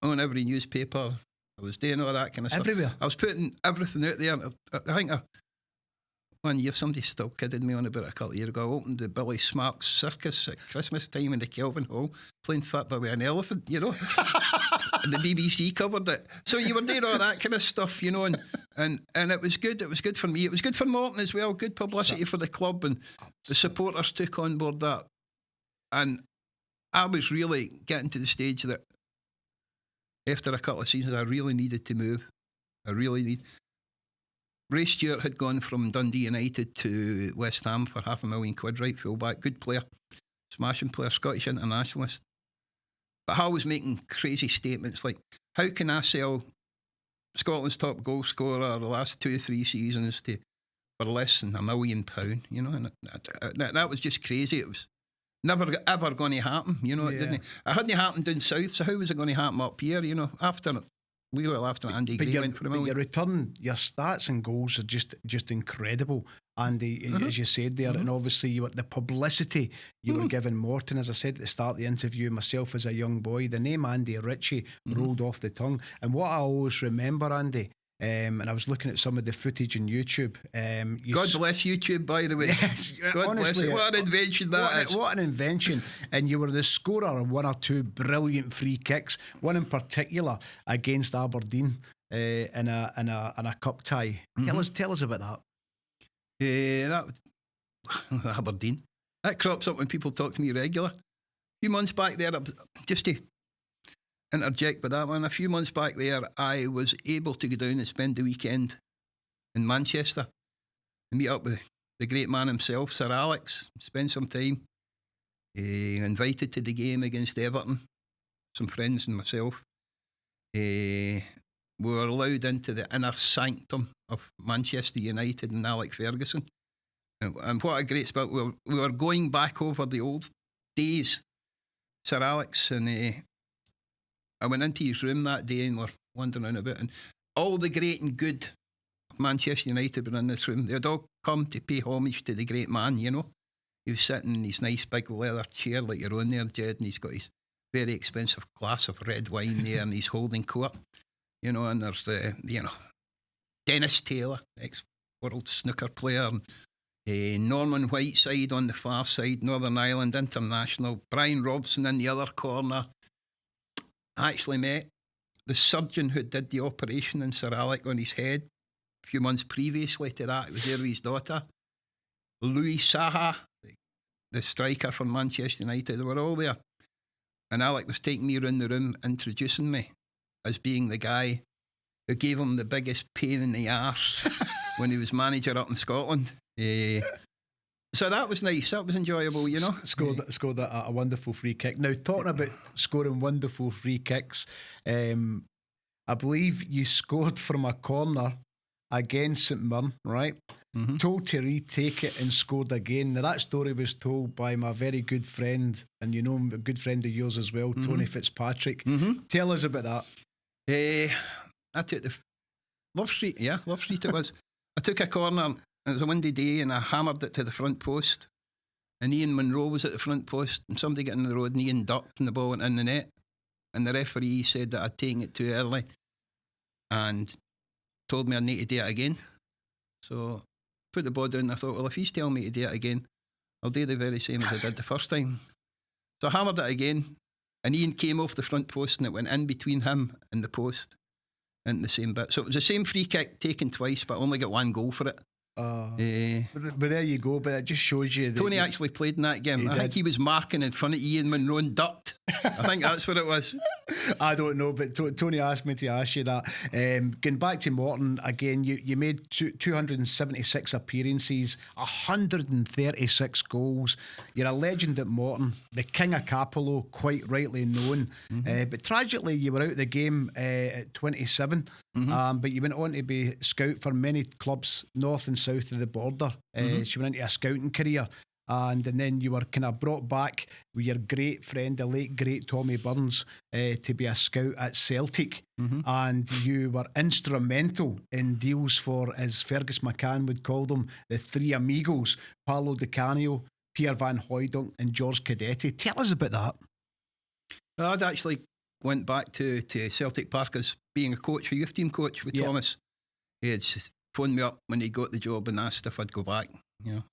Speaker 3: on every newspaper. I was doing all that kind of stuff.
Speaker 2: Everywhere.
Speaker 3: I was putting everything out there. I think one year somebody still kidded me on about it a couple of years ago. I opened the Billy Smarks Circus at Christmas time in the Kelvin Hall, playing football with an elephant, you know. And the BBC covered it. So you were doing all that kind of stuff, you know, and it was good. It was good for me. It was good for Morton as well. Good publicity for the club, and the supporters took on board that. And I was really getting to the stage that after a couple of seasons, I really needed to move. Ray Stewart had gone from Dundee United to West Ham for £500,000, right fullback, good player, smashing player, Scottish internationalist. But Hal was making crazy statements like, how can I sell Scotland's top goal scorer the last 2 or 3 seasons for less than £1 million, you know? And that was just crazy. It was never ever going to happen, you know. It didn't. It hadn't happened down south, so how was it going to happen up here, you know? After Andy Gray went for $1 million.
Speaker 2: Your return, your stats and goals are just incredible, Andy, as you said there. And obviously the publicity you were giving Morton, as I said at the start of the interview, myself as a young boy, the name Andy Ritchie rolled off the tongue. And what I always remember, Andy, and I was looking at some of the footage on YouTube.
Speaker 3: God bless YouTube, by the way.
Speaker 2: Yes,
Speaker 3: God
Speaker 2: honestly,
Speaker 3: bless it. What an invention that is.
Speaker 2: What an invention. And you were the scorer of 1 or 2 brilliant free kicks, one in particular against Aberdeen in a cup tie. Tell us about that.
Speaker 3: Aberdeen. That crops up when people talk to me regular. A few months back there, just to interject with that one, a few months back there, I was able to go down and spend the weekend in Manchester and meet up with the great man himself, Sir Alex, spend some time. Invited to the game against Everton, some friends and myself. We were allowed into the inner sanctum of Manchester United and Alec Ferguson. And what a great spot. We were going back over the old days, Sir Alex, and I went into his room that day and were wandering about, and all the great and good of Manchester United were in this room. They'd all come to pay homage to the great man, you know. He was sitting in his nice big leather chair like your own there, Jed, and he's got his very expensive glass of red wine there and he's holding court, you know, and there's Dennis Taylor, ex-world snooker player, and Norman Whiteside on the far side, Northern Ireland International, Brian Robson in the other corner. I actually met the surgeon who did the operation in Sir Alec on his head a few months previously to that. It was there with his daughter. Louis Saha, the striker from Manchester United, they were all there. And Alec was taking me around the room, introducing me as being the guy who gave him the biggest pain in the arse when he was manager up in Scotland. So that was nice. That was enjoyable, you know.
Speaker 2: Scored a wonderful free kick. Now, talking about scoring wonderful free kicks, I believe you scored from a corner against St Mirren, right? Mm-hmm. Told to retake it and scored again. Now, that story was told by my very good friend, and you know him, a good friend of yours as well, mm-hmm. Tony Fitzpatrick. Mm-hmm. Tell us about that.
Speaker 3: I took the Love Street it was. I took a corner. It was a windy day and I hammered it to the front post, and Ian Munro was at the front post, and somebody got in the road and Ian ducked and the ball went in the net, and the referee said that I'd taken it too early and told me I need to do it again. So put the ball down and I thought, well, if he's telling me to do it again, I'll do the very same as I did the first time. So I hammered it again and Ian came off the front post and it went in between him and the post in the same bit. So it was the same free kick taken twice, but I only got one goal for it.
Speaker 2: But there you go. But it just shows you that
Speaker 3: Tony actually played in that game. I think he was marking in front of Ian Munro and ducked. I think that's what it was.
Speaker 2: I don't know, but Tony asked me to ask you that. Going back to Morton again, you made 276 appearances, 136 goals. You're a legend at Morton, the king of Cappielow, quite rightly known. Mm-hmm. But tragically, you were out of the game at 27. Mm-hmm. But you went on to be scout for many clubs north and south of the border. She went into a scouting career. And then you were kind of brought back with your great friend, the late great Tommy Burns, to be a scout at Celtic. Mm-hmm. And you were instrumental in deals for, as Fergus McCann would call them, the three Amigos, Paolo Di Canio, Pierre van Hooydonk and Jorge Cadete. Tell us about that.
Speaker 3: I'd actually went back to Celtic Park as being a coach, a youth team coach with Thomas. He had phoned me up when he got the job and asked if I'd go back, you know.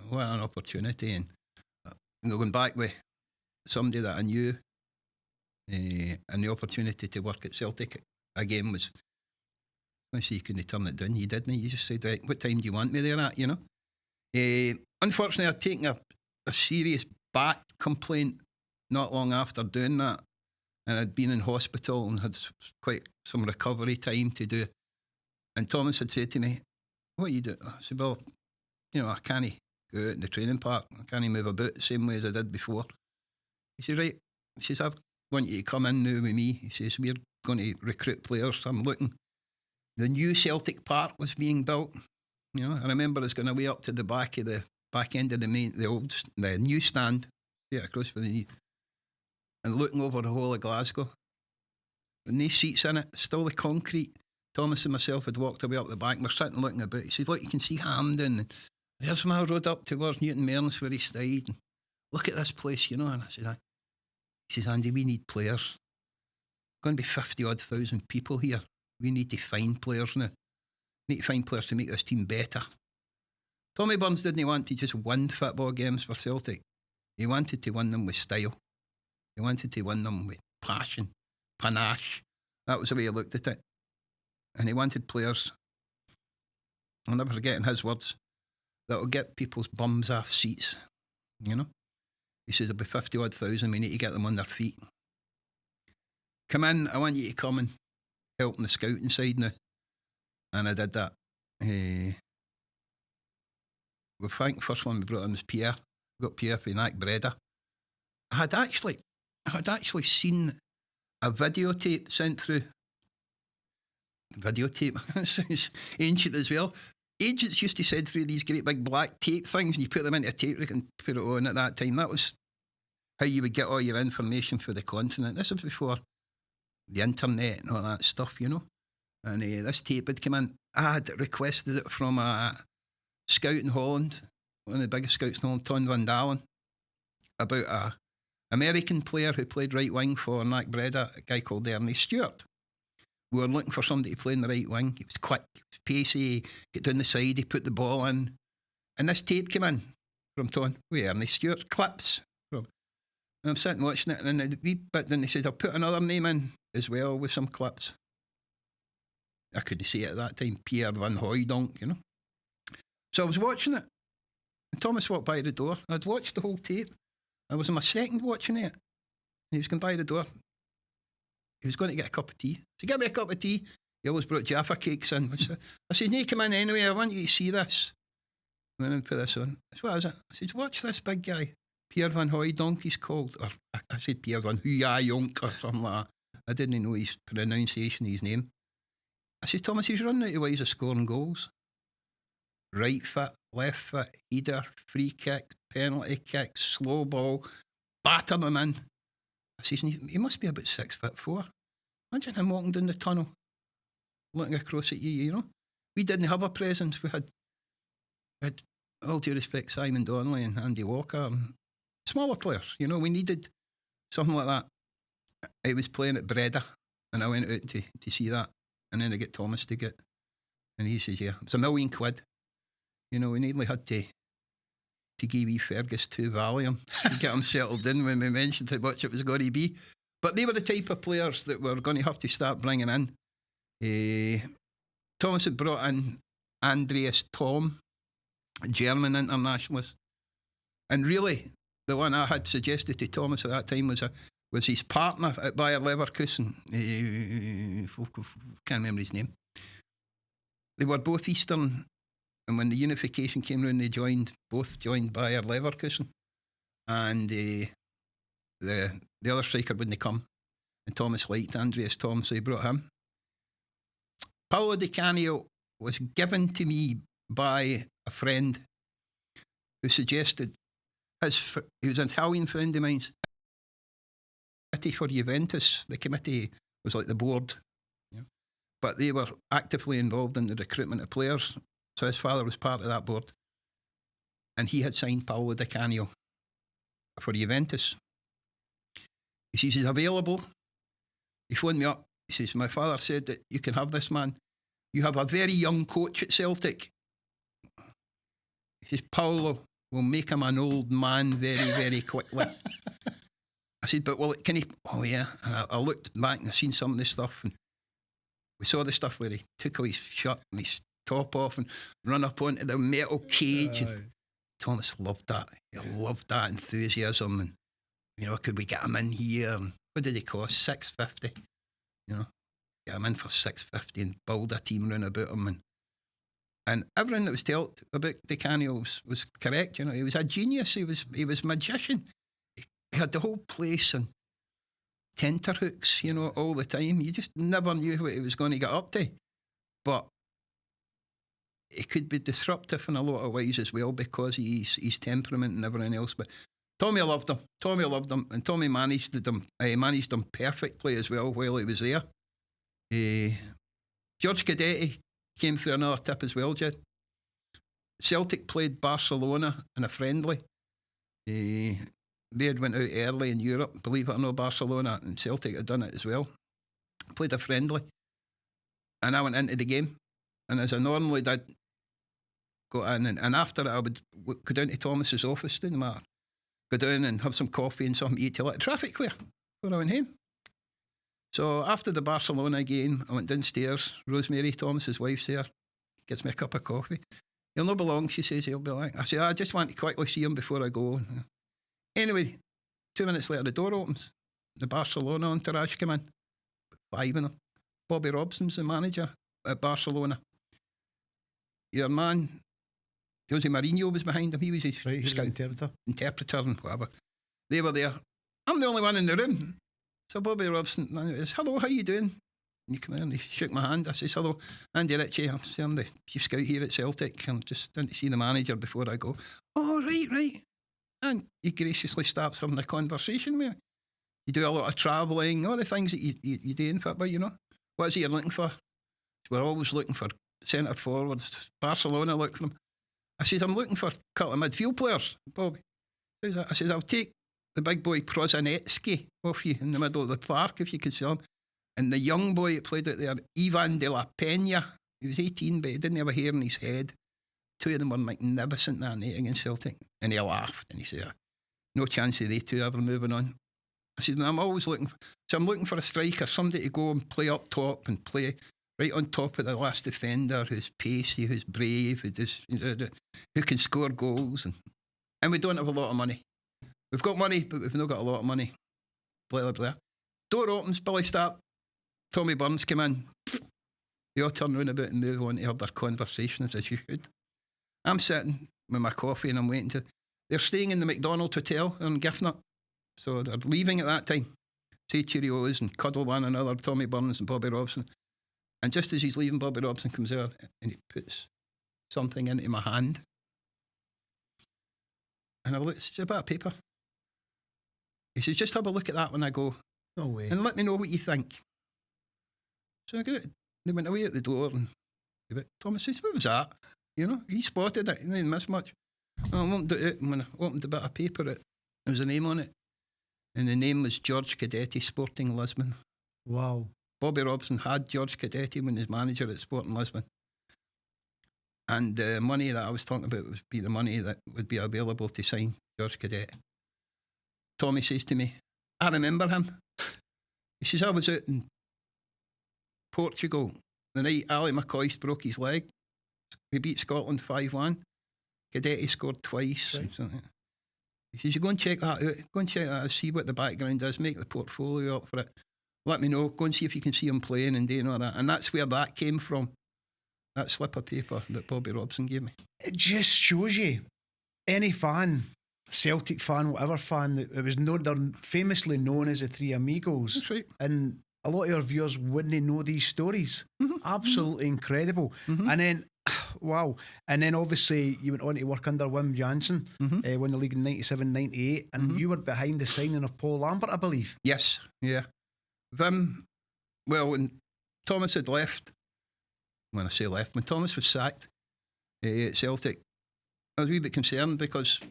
Speaker 3: What an opportunity, and going back with somebody that I knew, and the opportunity to work at Celtic again was, I say you couldn't turn it down. You didn't. You just said, right, what time do you want me there at, you know? Unfortunately, I'd taken a serious back complaint not long after doing that, and I'd been in hospital and had quite some recovery time to do. And Thomas had said to me, what are you doing? I said, well, you know, I can't go out in the training park. I can't move about the same way as I did before. He said, right. He says, I want you to come in now with me. He says, we're going to recruit players. I'm looking. The new Celtic Park was being built. You know, I remember us going away up to the back end of the new stand, across from the knee, and looking over the whole of Glasgow. And these seats in it, still the concrete. Thomas and myself had walked away up the back and we're sitting looking about. He says, look, you can see Hampden. And there's my road up towards Newton Mearns where he stayed. And look at this place, you know. And I said, he says, Andy, we need players. Going to be 50,000 people here. We need to find players now. We need to find players to make this team better. Tommy Burns didn't want to just win football games for Celtic. He wanted to win them with style. He wanted to win them with passion, panache. That was the way he looked at it. And he wanted players, I'll never forget in his words, that will get people's bums off seats, you know. He says, there'll be 50,000, we need to get them on their feet. Come in, I want you to come and help on the scouting side now. And I did that. I think the first one we brought in was Pierre. We got Pierre from Breda. I had actually seen a videotape sent through. Videotape sounds ancient as well. Agents used to send through these great big black tape things and you put them into a tape recorder and put it on at that time. That was how you would get all your information for the continent. This was before the internet and all that stuff, you know. And this tape had come in. I had requested it from a scout in Holland, one of the biggest scouts in Holland, Ton Van Dalen, about a American player who played right wing for Nac Breda, a guy called Ernie Stewart. We were looking for somebody to play in the right wing. He was quick, he was pacey, get down the side, he put the ball in. And this tape came in from Ton with Ernie Stewart, clips. And I'm sitting watching it, and then a wee bit, then they said, I'll put another name in as well with some clips. I couldn't see it at that time, Pierre van Hooydonk, you know. So I was watching it, and Thomas walked by the door. I'd watched the whole tape. I was in my second watching it. He was going by the door. He was going to get a cup of tea. So get me a cup of tea. He always brought Jaffa cakes in. I said, no, come in anyway. I want you to see this. And then put this on. I said, what is it? I said, watch this big guy. Pierre van Hooydonk, he's called. Or I said Pierre van Hooydonk or something like that. I didn't know his pronunciation of his name. I said, Thomas, he's running out of ways of scoring goals. Right foot, left foot, header, free kick, penalty kick, slow ball, batter him in. I said, he must be about 6'4". Imagine him walking down the tunnel, looking across at you, you know. We didn't have a presence. We had all due respect, Simon Donnelly and Andy Walker, and smaller players, you know. We needed something like that. I was playing at Breda, and I went out to see that. And then I get Thomas to get, and he says, yeah, it's £1 million. You know, we nearly had to give wee Fergus 2 Valium to get him settled in when we mentioned how much it was going to be. But they were the type of players that we're going to have to start bringing in. Thomas had brought in Andreas Thom, a German internationalist. And really, the one I had suggested to Thomas at that time was his partner at Bayer Leverkusen. Can't remember his name. They were both Eastern, and when the unification came round, they both joined Bayer Leverkusen. And the other striker wouldn't come. And Thomas liked Andreas Thom, so he brought him. Paolo Di Canio was given to me by a friend who suggested he was an Italian friend of mine. For Juventus, the committee was like the board, yeah, but they were actively involved in the recruitment of players. So his father was part of that board, and he had signed Paolo Di Canio for Juventus. He says he's available. He phoned me up. He says, my father said that you can have this man. You have a very young coach at Celtic. He says, Paolo will make him an old man very, very quickly. I said, but well, can he? Oh yeah. I looked back and I seen some of this stuff, and we saw the stuff where he took all his shirt and his top off and run up onto the metal cage. And Thomas loved that. He loved that enthusiasm, and you know, could we get him in here? And what did he cost? $650. You know, get him in for $650 and build a team round about him, and everything that was told about Di Canio was correct. You know, he was a genius. He was magician. He had the whole place on tenterhooks, you know, all the time. You just never knew what he was going to get up to. But he could be disruptive in a lot of ways as well because of his temperament and everything else. But Tommy loved him, and Tommy managed him perfectly as well while he was there. George Cadete came through another tip as well, Jed. Celtic played Barcelona in a friendly. They had went out early in Europe, believe it or not, Barcelona, and Celtic had done it as well. Played a friendly. And I went into the game. And as I normally did, go in, and after it I would go down to Thomas's office, didn't matter. Go down and have some coffee and something to eat till it traffic clear before I went home. So after the Barcelona game, I went downstairs. Rosemary, Thomas's wife's there, gets me a cup of coffee. He'll not be long, she says, he'll be like. I say, I just want to quickly see him before I go. Anyway, 2 minutes later, the door opens. The Barcelona entourage come in. 5 of them. Bobby Robson's the manager at Barcelona. Your man, Jose Mourinho, was behind him. He was his scout interpreter and whatever. They were there. I'm the only one in the room. So Bobby Robson says, hello, how you doing? And he came in and he shook my hand. I says, hello, Andy Ritchie. I'm the chief scout here at Celtic. I'm just going to see the manager before I go. Oh, right. And he graciously starts having a conversation with me. You do a lot of travelling, all the things that you do in football, you know. What is it you're looking for? We're always looking for centre forwards. Barcelona look for them. I says, I'm looking for a couple of midfield players, Bobby. I says, I'll take the big boy Prozanetsky off you in the middle of the park if you could sell him. And the young boy that played out there, Ivan de la Peña, he was 18 but he didn't have a hair in his head. Two of them were magnificent that night against Celtic. And he laughed and he said, no chance of they two ever moving on. I said, I'm always looking for a striker, somebody to go and play up top and play right on top of the last defender, who's pacey, who's brave, who can score goals. And we don't have a lot of money. We've got money, but we've not got a lot of money. Blah, blah, blah. Door opens, Billy Stark, Tommy Burns came in. They all turn round a bit and move on to have their conversations as you should. I'm sitting with my coffee and I'm waiting to... They're staying in the McDonald Hotel in Giffnock. So they're leaving at that time. Say cheerios and cuddle one another, Tommy Burns and Bobby Robson. And just as he's leaving, Bobby Robson comes out and he puts something into my hand. And I look, it's a bit of paper. He says, just have a look at that when I go.
Speaker 2: No way. And
Speaker 3: let me know what you think. So I get it. They went away at the door and Thomas says, what was that? You know, he spotted it. He didn't miss much. Well, I opened it, and when I opened a bit of paper, there was a name on it. And the name was George Cadete, Sporting Lisbon.
Speaker 2: Wow.
Speaker 3: Bobby Robson had George Cadete when he was manager at Sporting Lisbon. And the money that I was talking about would be the money that would be available to sign George Cadete. Tommy says to me, I remember him. He says, I was out in Portugal the night Ali McCoist broke his leg. They beat Scotland 5-1. Cadete scored twice. Right. And something. He says, you go and check that out. Go and check that out, see what the background is, make the portfolio up for it. Let me know. Go and see if you can see him playing and doing all that. And that's where that came from. That slip of paper that Bobby Robson gave me.
Speaker 2: It just shows you, any fan, Celtic fan, whatever fan, that it was known, they're famously known as the Three Amigos.
Speaker 3: That's right.
Speaker 2: And a lot of your viewers wouldn't know these stories. Mm-hmm. Absolutely incredible. Mm-hmm. And then, wow. And then obviously you went on to work under Wim Jansen, won the league in 97-98, and you were behind the signing of Paul Lambert, I believe.
Speaker 3: Yes, yeah. Wim, well, when Thomas had left, when I say left, when Thomas was sacked at Celtic, I was a wee bit concerned because,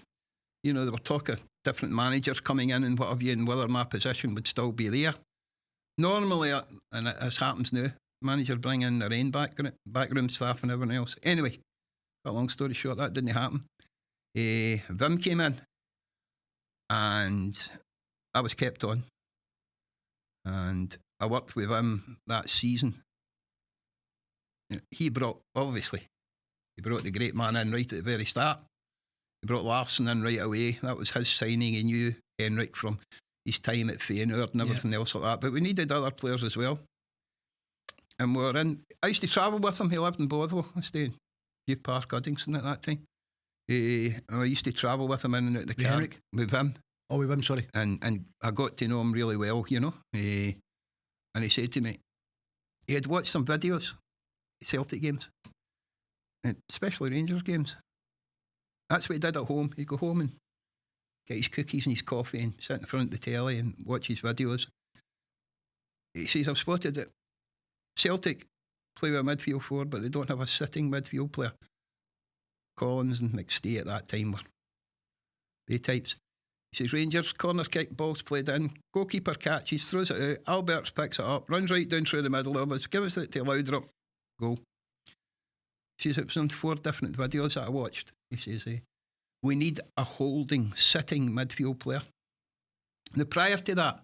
Speaker 3: you know, they were talking different managers coming in and what have you, and whether my position would still be there. Normally, and as happens now, managers bring in their own backroom staff and everything else. Anyway, cut a long story short, that didn't happen. Wim came in and I was kept on. And I worked with him that season. He brought the great man in right at the very start. He brought Larsson in right away. That was his signing. He knew Henrik from his time at Feyenoord and everything else like that. But we needed other players as well. And we were in. I used to travel with him. He lived in Bothwell. I stayed in Youth Park, Uddingston at that time. I used to travel with him in and out the car.
Speaker 2: Henrik?
Speaker 3: With him.
Speaker 2: Oh, with him, sorry.
Speaker 3: And I got to know him really well, you know. And he said to me, he had watched some videos, Celtic games, especially Rangers games. That's what he did at home. He'd go home and get his cookies and his coffee and sit in front of the telly and watch his videos. He says, I've spotted that Celtic play with a midfield forward, but they don't have a sitting midfield player. Collins and McStay at that time were they types. He says, Rangers, corner kick, ball's played in, goalkeeper catches, throws it out, Alberts picks it up, runs right down through the middle of us, gives it to Laudrup, goal. He says, it was on 4 different videos that I watched. He says, we need a holding, sitting midfield player. Now, prior to that,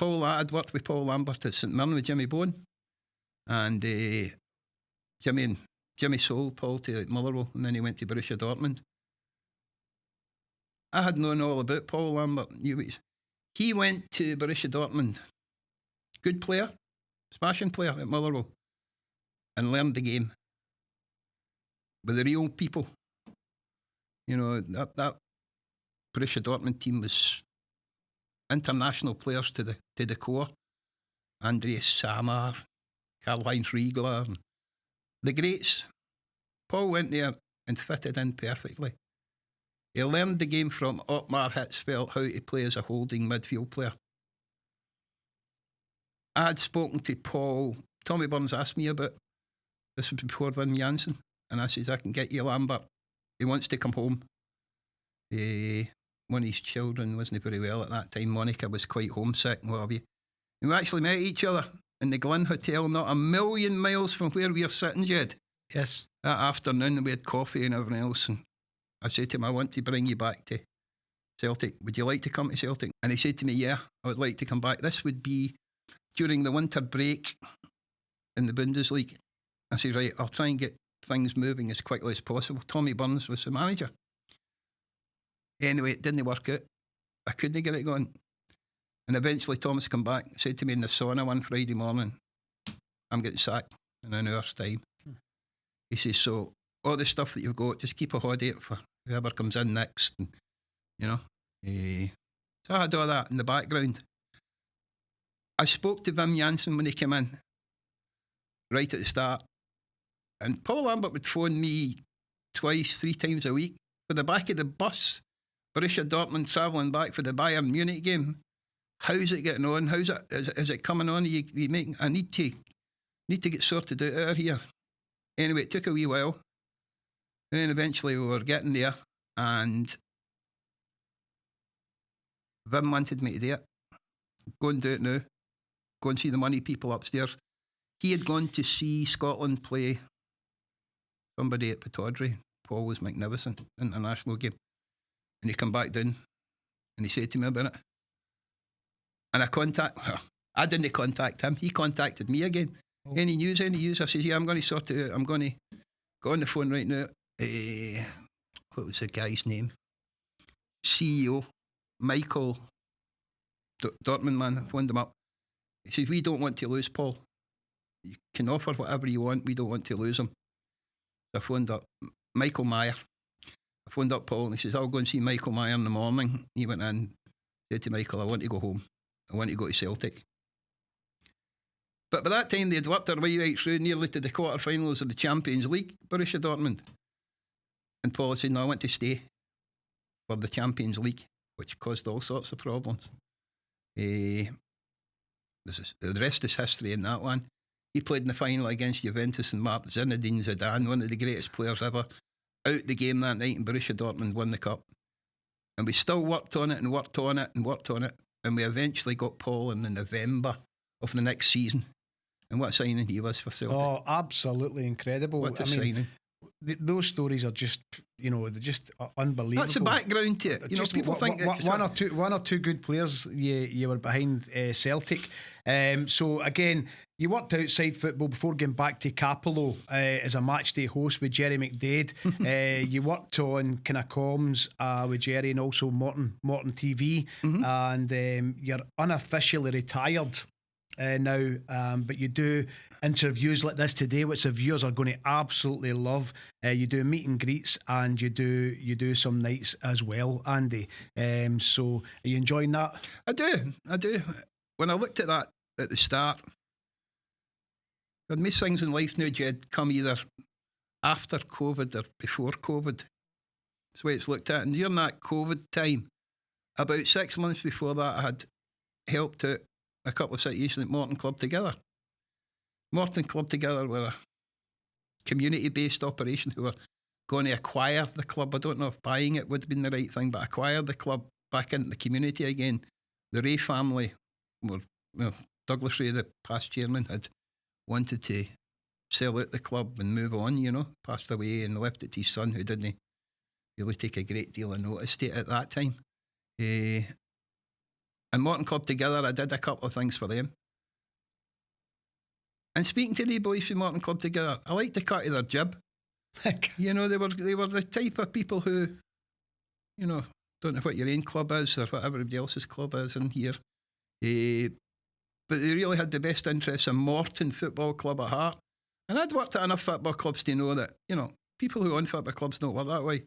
Speaker 3: I'd worked with Paul Lambert at St Mirren with Jimmy Bone, and Jimmy sold Paul to Motherwell, and then he went to Borussia Dortmund. I had known all about Paul Lambert. He went to Borussia Dortmund, good player, smashing player at Motherwell, and learned the game with the real people. You know, that Borussia Dortmund team was international players to the core. Andreas Samar, Karl-Heinz Riegler, and the greats. Paul went there and fitted in perfectly. He learned the game from Otmar Hitzfeld, how to play as a holding midfield player. I had spoken to Paul. Tommy Burns asked me about this was before Wim Jansen, and I said, I can get you Lambert. He wants to come home. One of his children wasn't very well at that time. Monica was quite homesick and what have you. And we actually met each other in the Glen Hotel, not a million miles from where we were sitting, Jed.
Speaker 2: Yes.
Speaker 3: That afternoon, we had coffee and everything else, and I said to him, I want to bring you back to Celtic. Would you like to come to Celtic? And he said to me, yeah, I would like to come back. This would be during the winter break in the Bundesliga. I said, right, I'll try and get things moving as quickly as possible. Tommy Burns was the manager. Anyway, it didn't work out. I couldn't get it going. And eventually Thomas come back, said to me in the sauna one Friday morning, I'm getting sacked in an hour's time. He says, so all the stuff that you've got, just keep a hold of it for whoever comes in next. And, you know, so I had all that in the background. I spoke to Wim Jansen when he came in, right at the start. And Paul Lambert would phone me 3 times a week for the back of the bus. Borussia Dortmund travelling back for the Bayern Munich game. How's it getting on? How's it? Is it coming on? You making? I need to get sorted out of here. Anyway, it took a wee while, and then eventually we were getting there, and Wim wanted me to do it. Go and do it now. Go and see the money people upstairs. He had gone to see Scotland play somebody at Pittodrie. Paul was magnificent, international game. And he come back down and he said to me about it. And I didn't contact him. He contacted me again. Oh. Any news? I said, yeah, I'm going to sort it out. I'm going to go on the phone right now. What was the guy's name? CEO, Michael, Dortmund man. I phoned him up. He says, we don't want to lose Paul. You can offer whatever you want. We don't want to lose him. So I phoned up Michael Meyer. I phoned up Paul and he says, I'll go and see Michael Meyer in the morning. He went in, said to Michael, I want to go home. I want to go to Celtic. But by that time, they had worked their way right through nearly to the quarterfinals of the Champions League, Borussia Dortmund. And Paul said, no, I want to stay for the Champions League, which caused all sorts of problems. The rest is history in that one. He played in the final against Juventus and Mark Zinedine Zidane, one of the greatest players ever, out the game that night, and Borussia Dortmund won the cup. And we still worked on it and worked on it and worked on it. And we eventually got Paul in the November of the next season. And what a signing he was for Celtic.
Speaker 2: Oh, absolutely incredible.
Speaker 3: What a signing.
Speaker 2: Those stories are just, they're just unbelievable.
Speaker 3: That's the background to it. People think
Speaker 2: one or two good players you were behind Celtic. So again, you worked outside football before going back to Cappielow as a matchday host with Jerry McDade. You worked on kind of comms with Jerry and also Morton TV, and you're unofficially retired now, but you do interviews like this today, which the viewers are going to absolutely love. You do meet and greets, and you do some nights as well, Andy. So are you enjoying that?
Speaker 3: I do. When I looked at that at the start, most things in life now, Jed, come either after COVID or before COVID. That's the way it's looked at. And during that COVID time, about 6 months before that, I had helped out a couple of situations at Morton Club Together. Morton Club Together were a community-based operation who were going to acquire the club. I don't know if buying it would have been the right thing, but acquire the club back into the community again. The Ray family, Douglas Ray, the past chairman, had wanted to sell out the club and move on, passed away and left it to his son, who didn't really take a great deal of notice to it at that time. And Morton Club Together, I did a couple of things for them. And speaking to the boys from Morton Club Together, I liked the cut of their jib. They were the type of people who, don't know what your own club is or what everybody else's club is in here. But they really had the best interests in Morton Football Club at heart. And I'd worked at enough football clubs to know that, people who own football clubs don't work that way.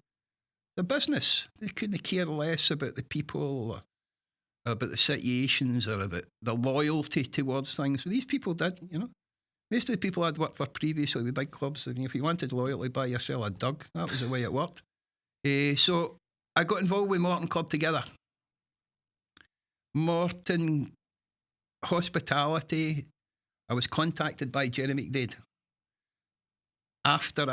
Speaker 3: The business, they couldn't care less about the people or about the situations or about the loyalty towards things. But these people did, Most of the people I'd worked for previously with big clubs, if you wanted loyalty, buy yourself a dog. That was the way it worked. So I got involved with Morton Club together. Morton Hospitality, I was contacted by Jerry McDade after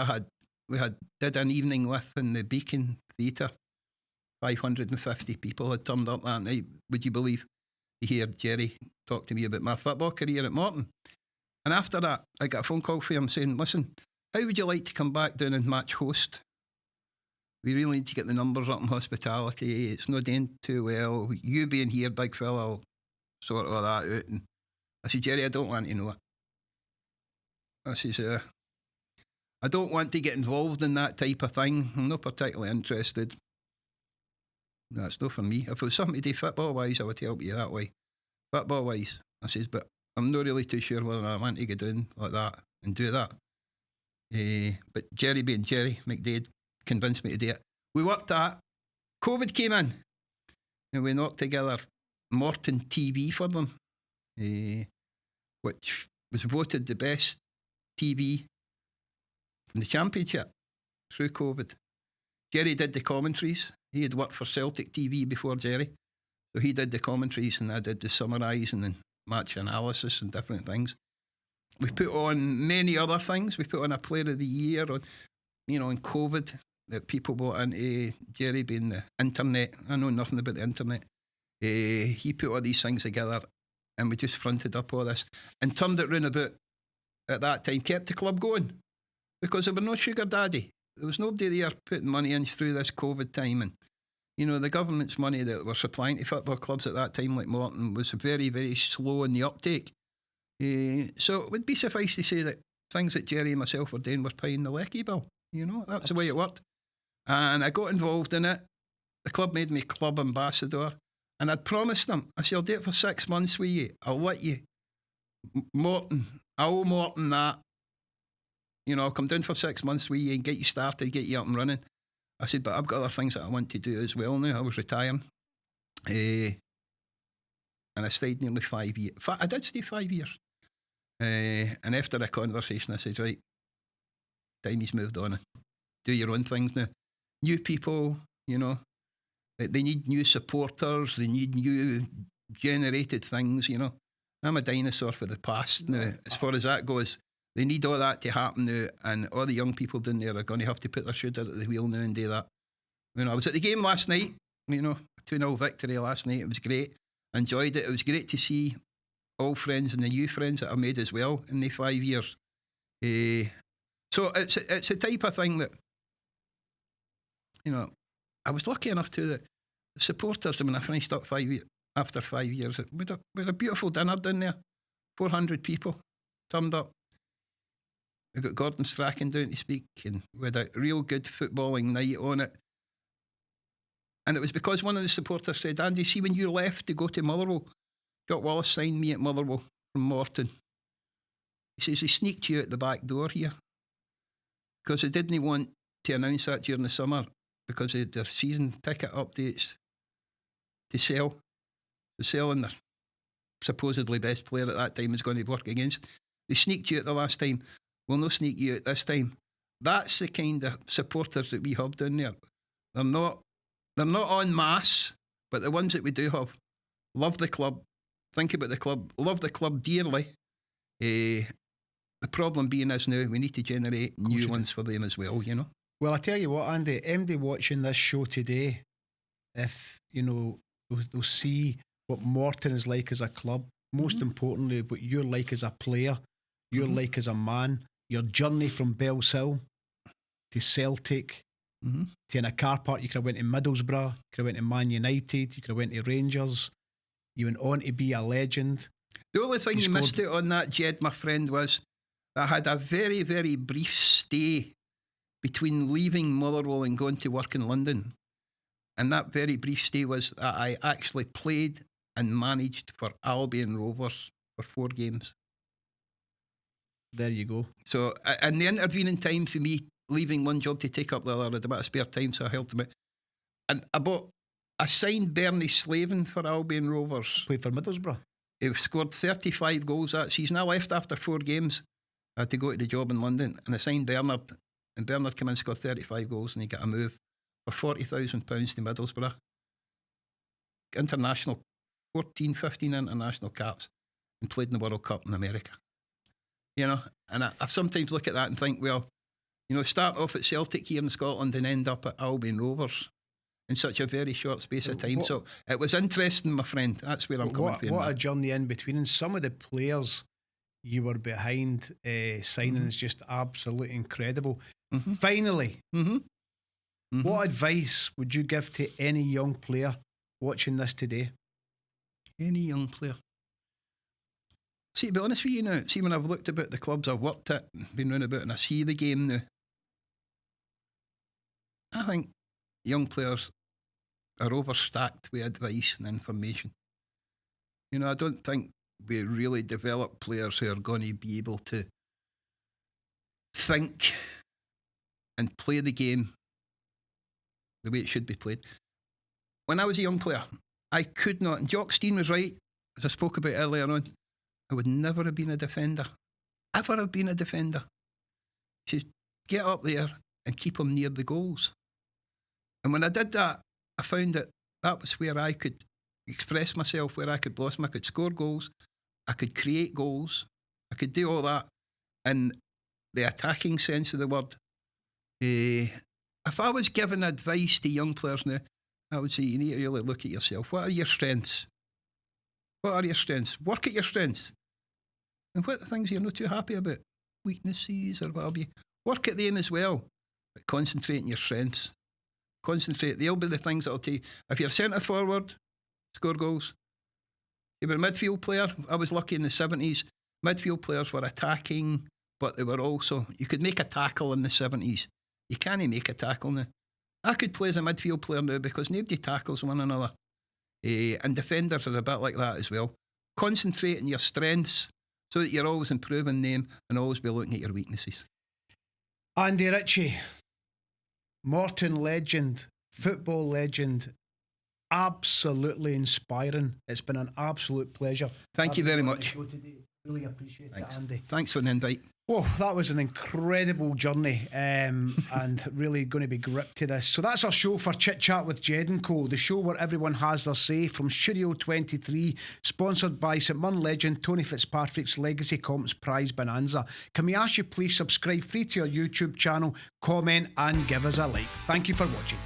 Speaker 3: we did an evening with in the Beacon Theatre. 550 people had turned up that night. Would you believe? To hear Jerry talk to me about my football career at Morton. And after that, I got a phone call from him saying, listen, how would you like to come back down and match host? We really need to get the numbers up in hospitality. It's not doing too well. You being here, big fella, will sort all that out. And I said, Jerry, I don't want to know it. I says, I don't want to get involved in that type of thing. I'm not particularly interested. No, it's not for me. If it was something to do football-wise, I would help you that way. Football-wise, I says, but I'm not really too sure whether I want to get down like that and do that. But Jerry being Jerry McDade convinced me to do it. We worked at COVID came in and we knocked together Morton TV for them, which was voted the best TV in the championship through COVID. Jerry did the commentaries. He had worked for Celtic TV before Jerry, so he did the commentaries and I did the summarising and match analysis and different things. We put on many other things. We put on a Player of the Year on, in COVID that people bought into. Jerry being the internet. I know nothing about the internet. He put all these things together and we just fronted up all this and turned it round about at that time, kept the club going because there were no sugar daddy. There was nobody there putting money in through this COVID time. And, the government's money that were supplying to football clubs at that time, like Morton, was very, very slow in the uptake. So it would be suffice to say that things that Jerry and myself were doing were paying the lecky bill. That was the way it worked. And I got involved in it. The club made me club ambassador. And I'd promised them, I said, I'll do it for 6 months with you. I'll let you. Morton, I owe Morton that. I'll come down for 6 months with you and get you started, get you up and running. I said, but I've got other things that I want to do as well now. I was retiring. And I stayed nearly 5 years. I did stay 5 years. And after a conversation, I said, right, time he's moved on. Do your own things now. New people, they need new supporters. They need new generated things, I'm a dinosaur for the past now. As far as that goes, they need all that to happen now, and all the young people down there are going to have to put their shoulder at the wheel now and do that. I was at the game last night, 2-0 victory last night. It was great. Enjoyed it. It was great to see old friends and the new friends that I made as well in the 5 years. So it's a type of thing that, I was lucky enough to the supporters, when I finished up after 5 years, we had a beautiful dinner down there. 400 people turned up. We got Gordon Strachan down to speak, and we had a real good footballing night on it. And it was because one of the supporters said, Andy, see when you left to go to Motherwell, Jock Wallace signed me at Motherwell from Morton. He says, he sneaked you out the back door here because he didn't want to announce that during the summer because they had their season ticket updates to sell. So selling their supposedly best player at that time was going to work against. They sneaked you out the last time. We'll not sneak you out this time. That's the kind of supporters that we have down there. They're not en masse, but the ones that we do have love the club, think about the club, love the club dearly. The problem being is now we need to generate new ones for them as well,
Speaker 2: Well, I tell you what, Andy, MD watching this show today, if, they'll see what Morton is like as a club, most importantly, what you're like as a player, you're like as a man, your journey from Bellshill to Celtic, to in a car park, you could have went to Middlesbrough, you could have went to Man United, you could have went to Rangers, you went on to be a legend.
Speaker 3: The only thing you missed out on that, Jed, my friend, was I had a very, very brief stay between leaving Motherwell and going to work in London. And that very brief stay was that I actually played and managed for Albion Rovers for 4 games.
Speaker 2: There you go.
Speaker 3: So, and the intervening time for me, leaving one job to take up the other, I had a bit of spare time, so I helped them out. And I signed Bernie Slavin for Albion Rovers.
Speaker 2: Played for Middlesbrough.
Speaker 3: He scored 35 goals that season. I left after 4 games. I had to go to the job in London, and I signed Bernard. And Bernard came in and scored 35 goals, and he got a move for £40,000 to Middlesbrough. International, 14, 15 international caps, and played in the World Cup in America. You know, and I sometimes look at that and think, well, you know, start off at Celtic here in Scotland and end up at Albion Rovers in such a very short space of time. So it was interesting, my friend. That's where I'm coming from.
Speaker 2: What a journey in between. And some of the players you were behind signing is just absolutely incredible. Finally, what advice would you give to any young player watching this today?
Speaker 3: Any young player? See, to be honest with you now, see, when I've looked about the clubs I've worked at, been round about, and I see the game now, I think young players are overstacked with advice and information. You know, I don't think we really develop players who are going to be able to think and play the game the way it should be played. When I was a young player, I could not, and Jock Stein was right, as I spoke about earlier on, I would never have been a defender. Ever have been a defender. Just get up there and keep them near the goals. And when I did that, I found that was where I could express myself, where I could blossom. I could score goals, I could create goals, I could do all that in the attacking sense of the word. If I was giving advice to young players now, I would say you need to really look at yourself. What are your strengths? What are your strengths? Work at your strengths. And what are the things you're not too happy about? Weaknesses or what have you. Work at them as well. But concentrate on your strengths. Concentrate. They'll be the things that'll tell you. If you're a centre forward, score goals. If you're a midfield player, I was lucky in the 70s. Midfield players were attacking, but they were also, you could make a tackle in the 70s. You can't make a tackle now. I could play as a midfield player now because nobody tackles one another. And defenders are a bit like that as well. Concentrate on your strengths so that you're always improving them and always be looking at your weaknesses.
Speaker 2: Andy Ritchie, Morton legend, football legend, absolutely inspiring. It's been an absolute pleasure.
Speaker 3: Thank you very much.
Speaker 2: Really appreciate it, Andy.
Speaker 3: Thanks for the invite.
Speaker 2: Whoa, that was an incredible journey and really going to be gripped to this. So that's our show for Chit Chat with Jed & Co, the show where everyone has their say, from Studio 23, sponsored by St Mirren legend Tony Fitzpatrick's Legacy Comps Prize Bonanza. Can we ask you please subscribe free to our YouTube channel, comment and give us a like. Thank you for watching.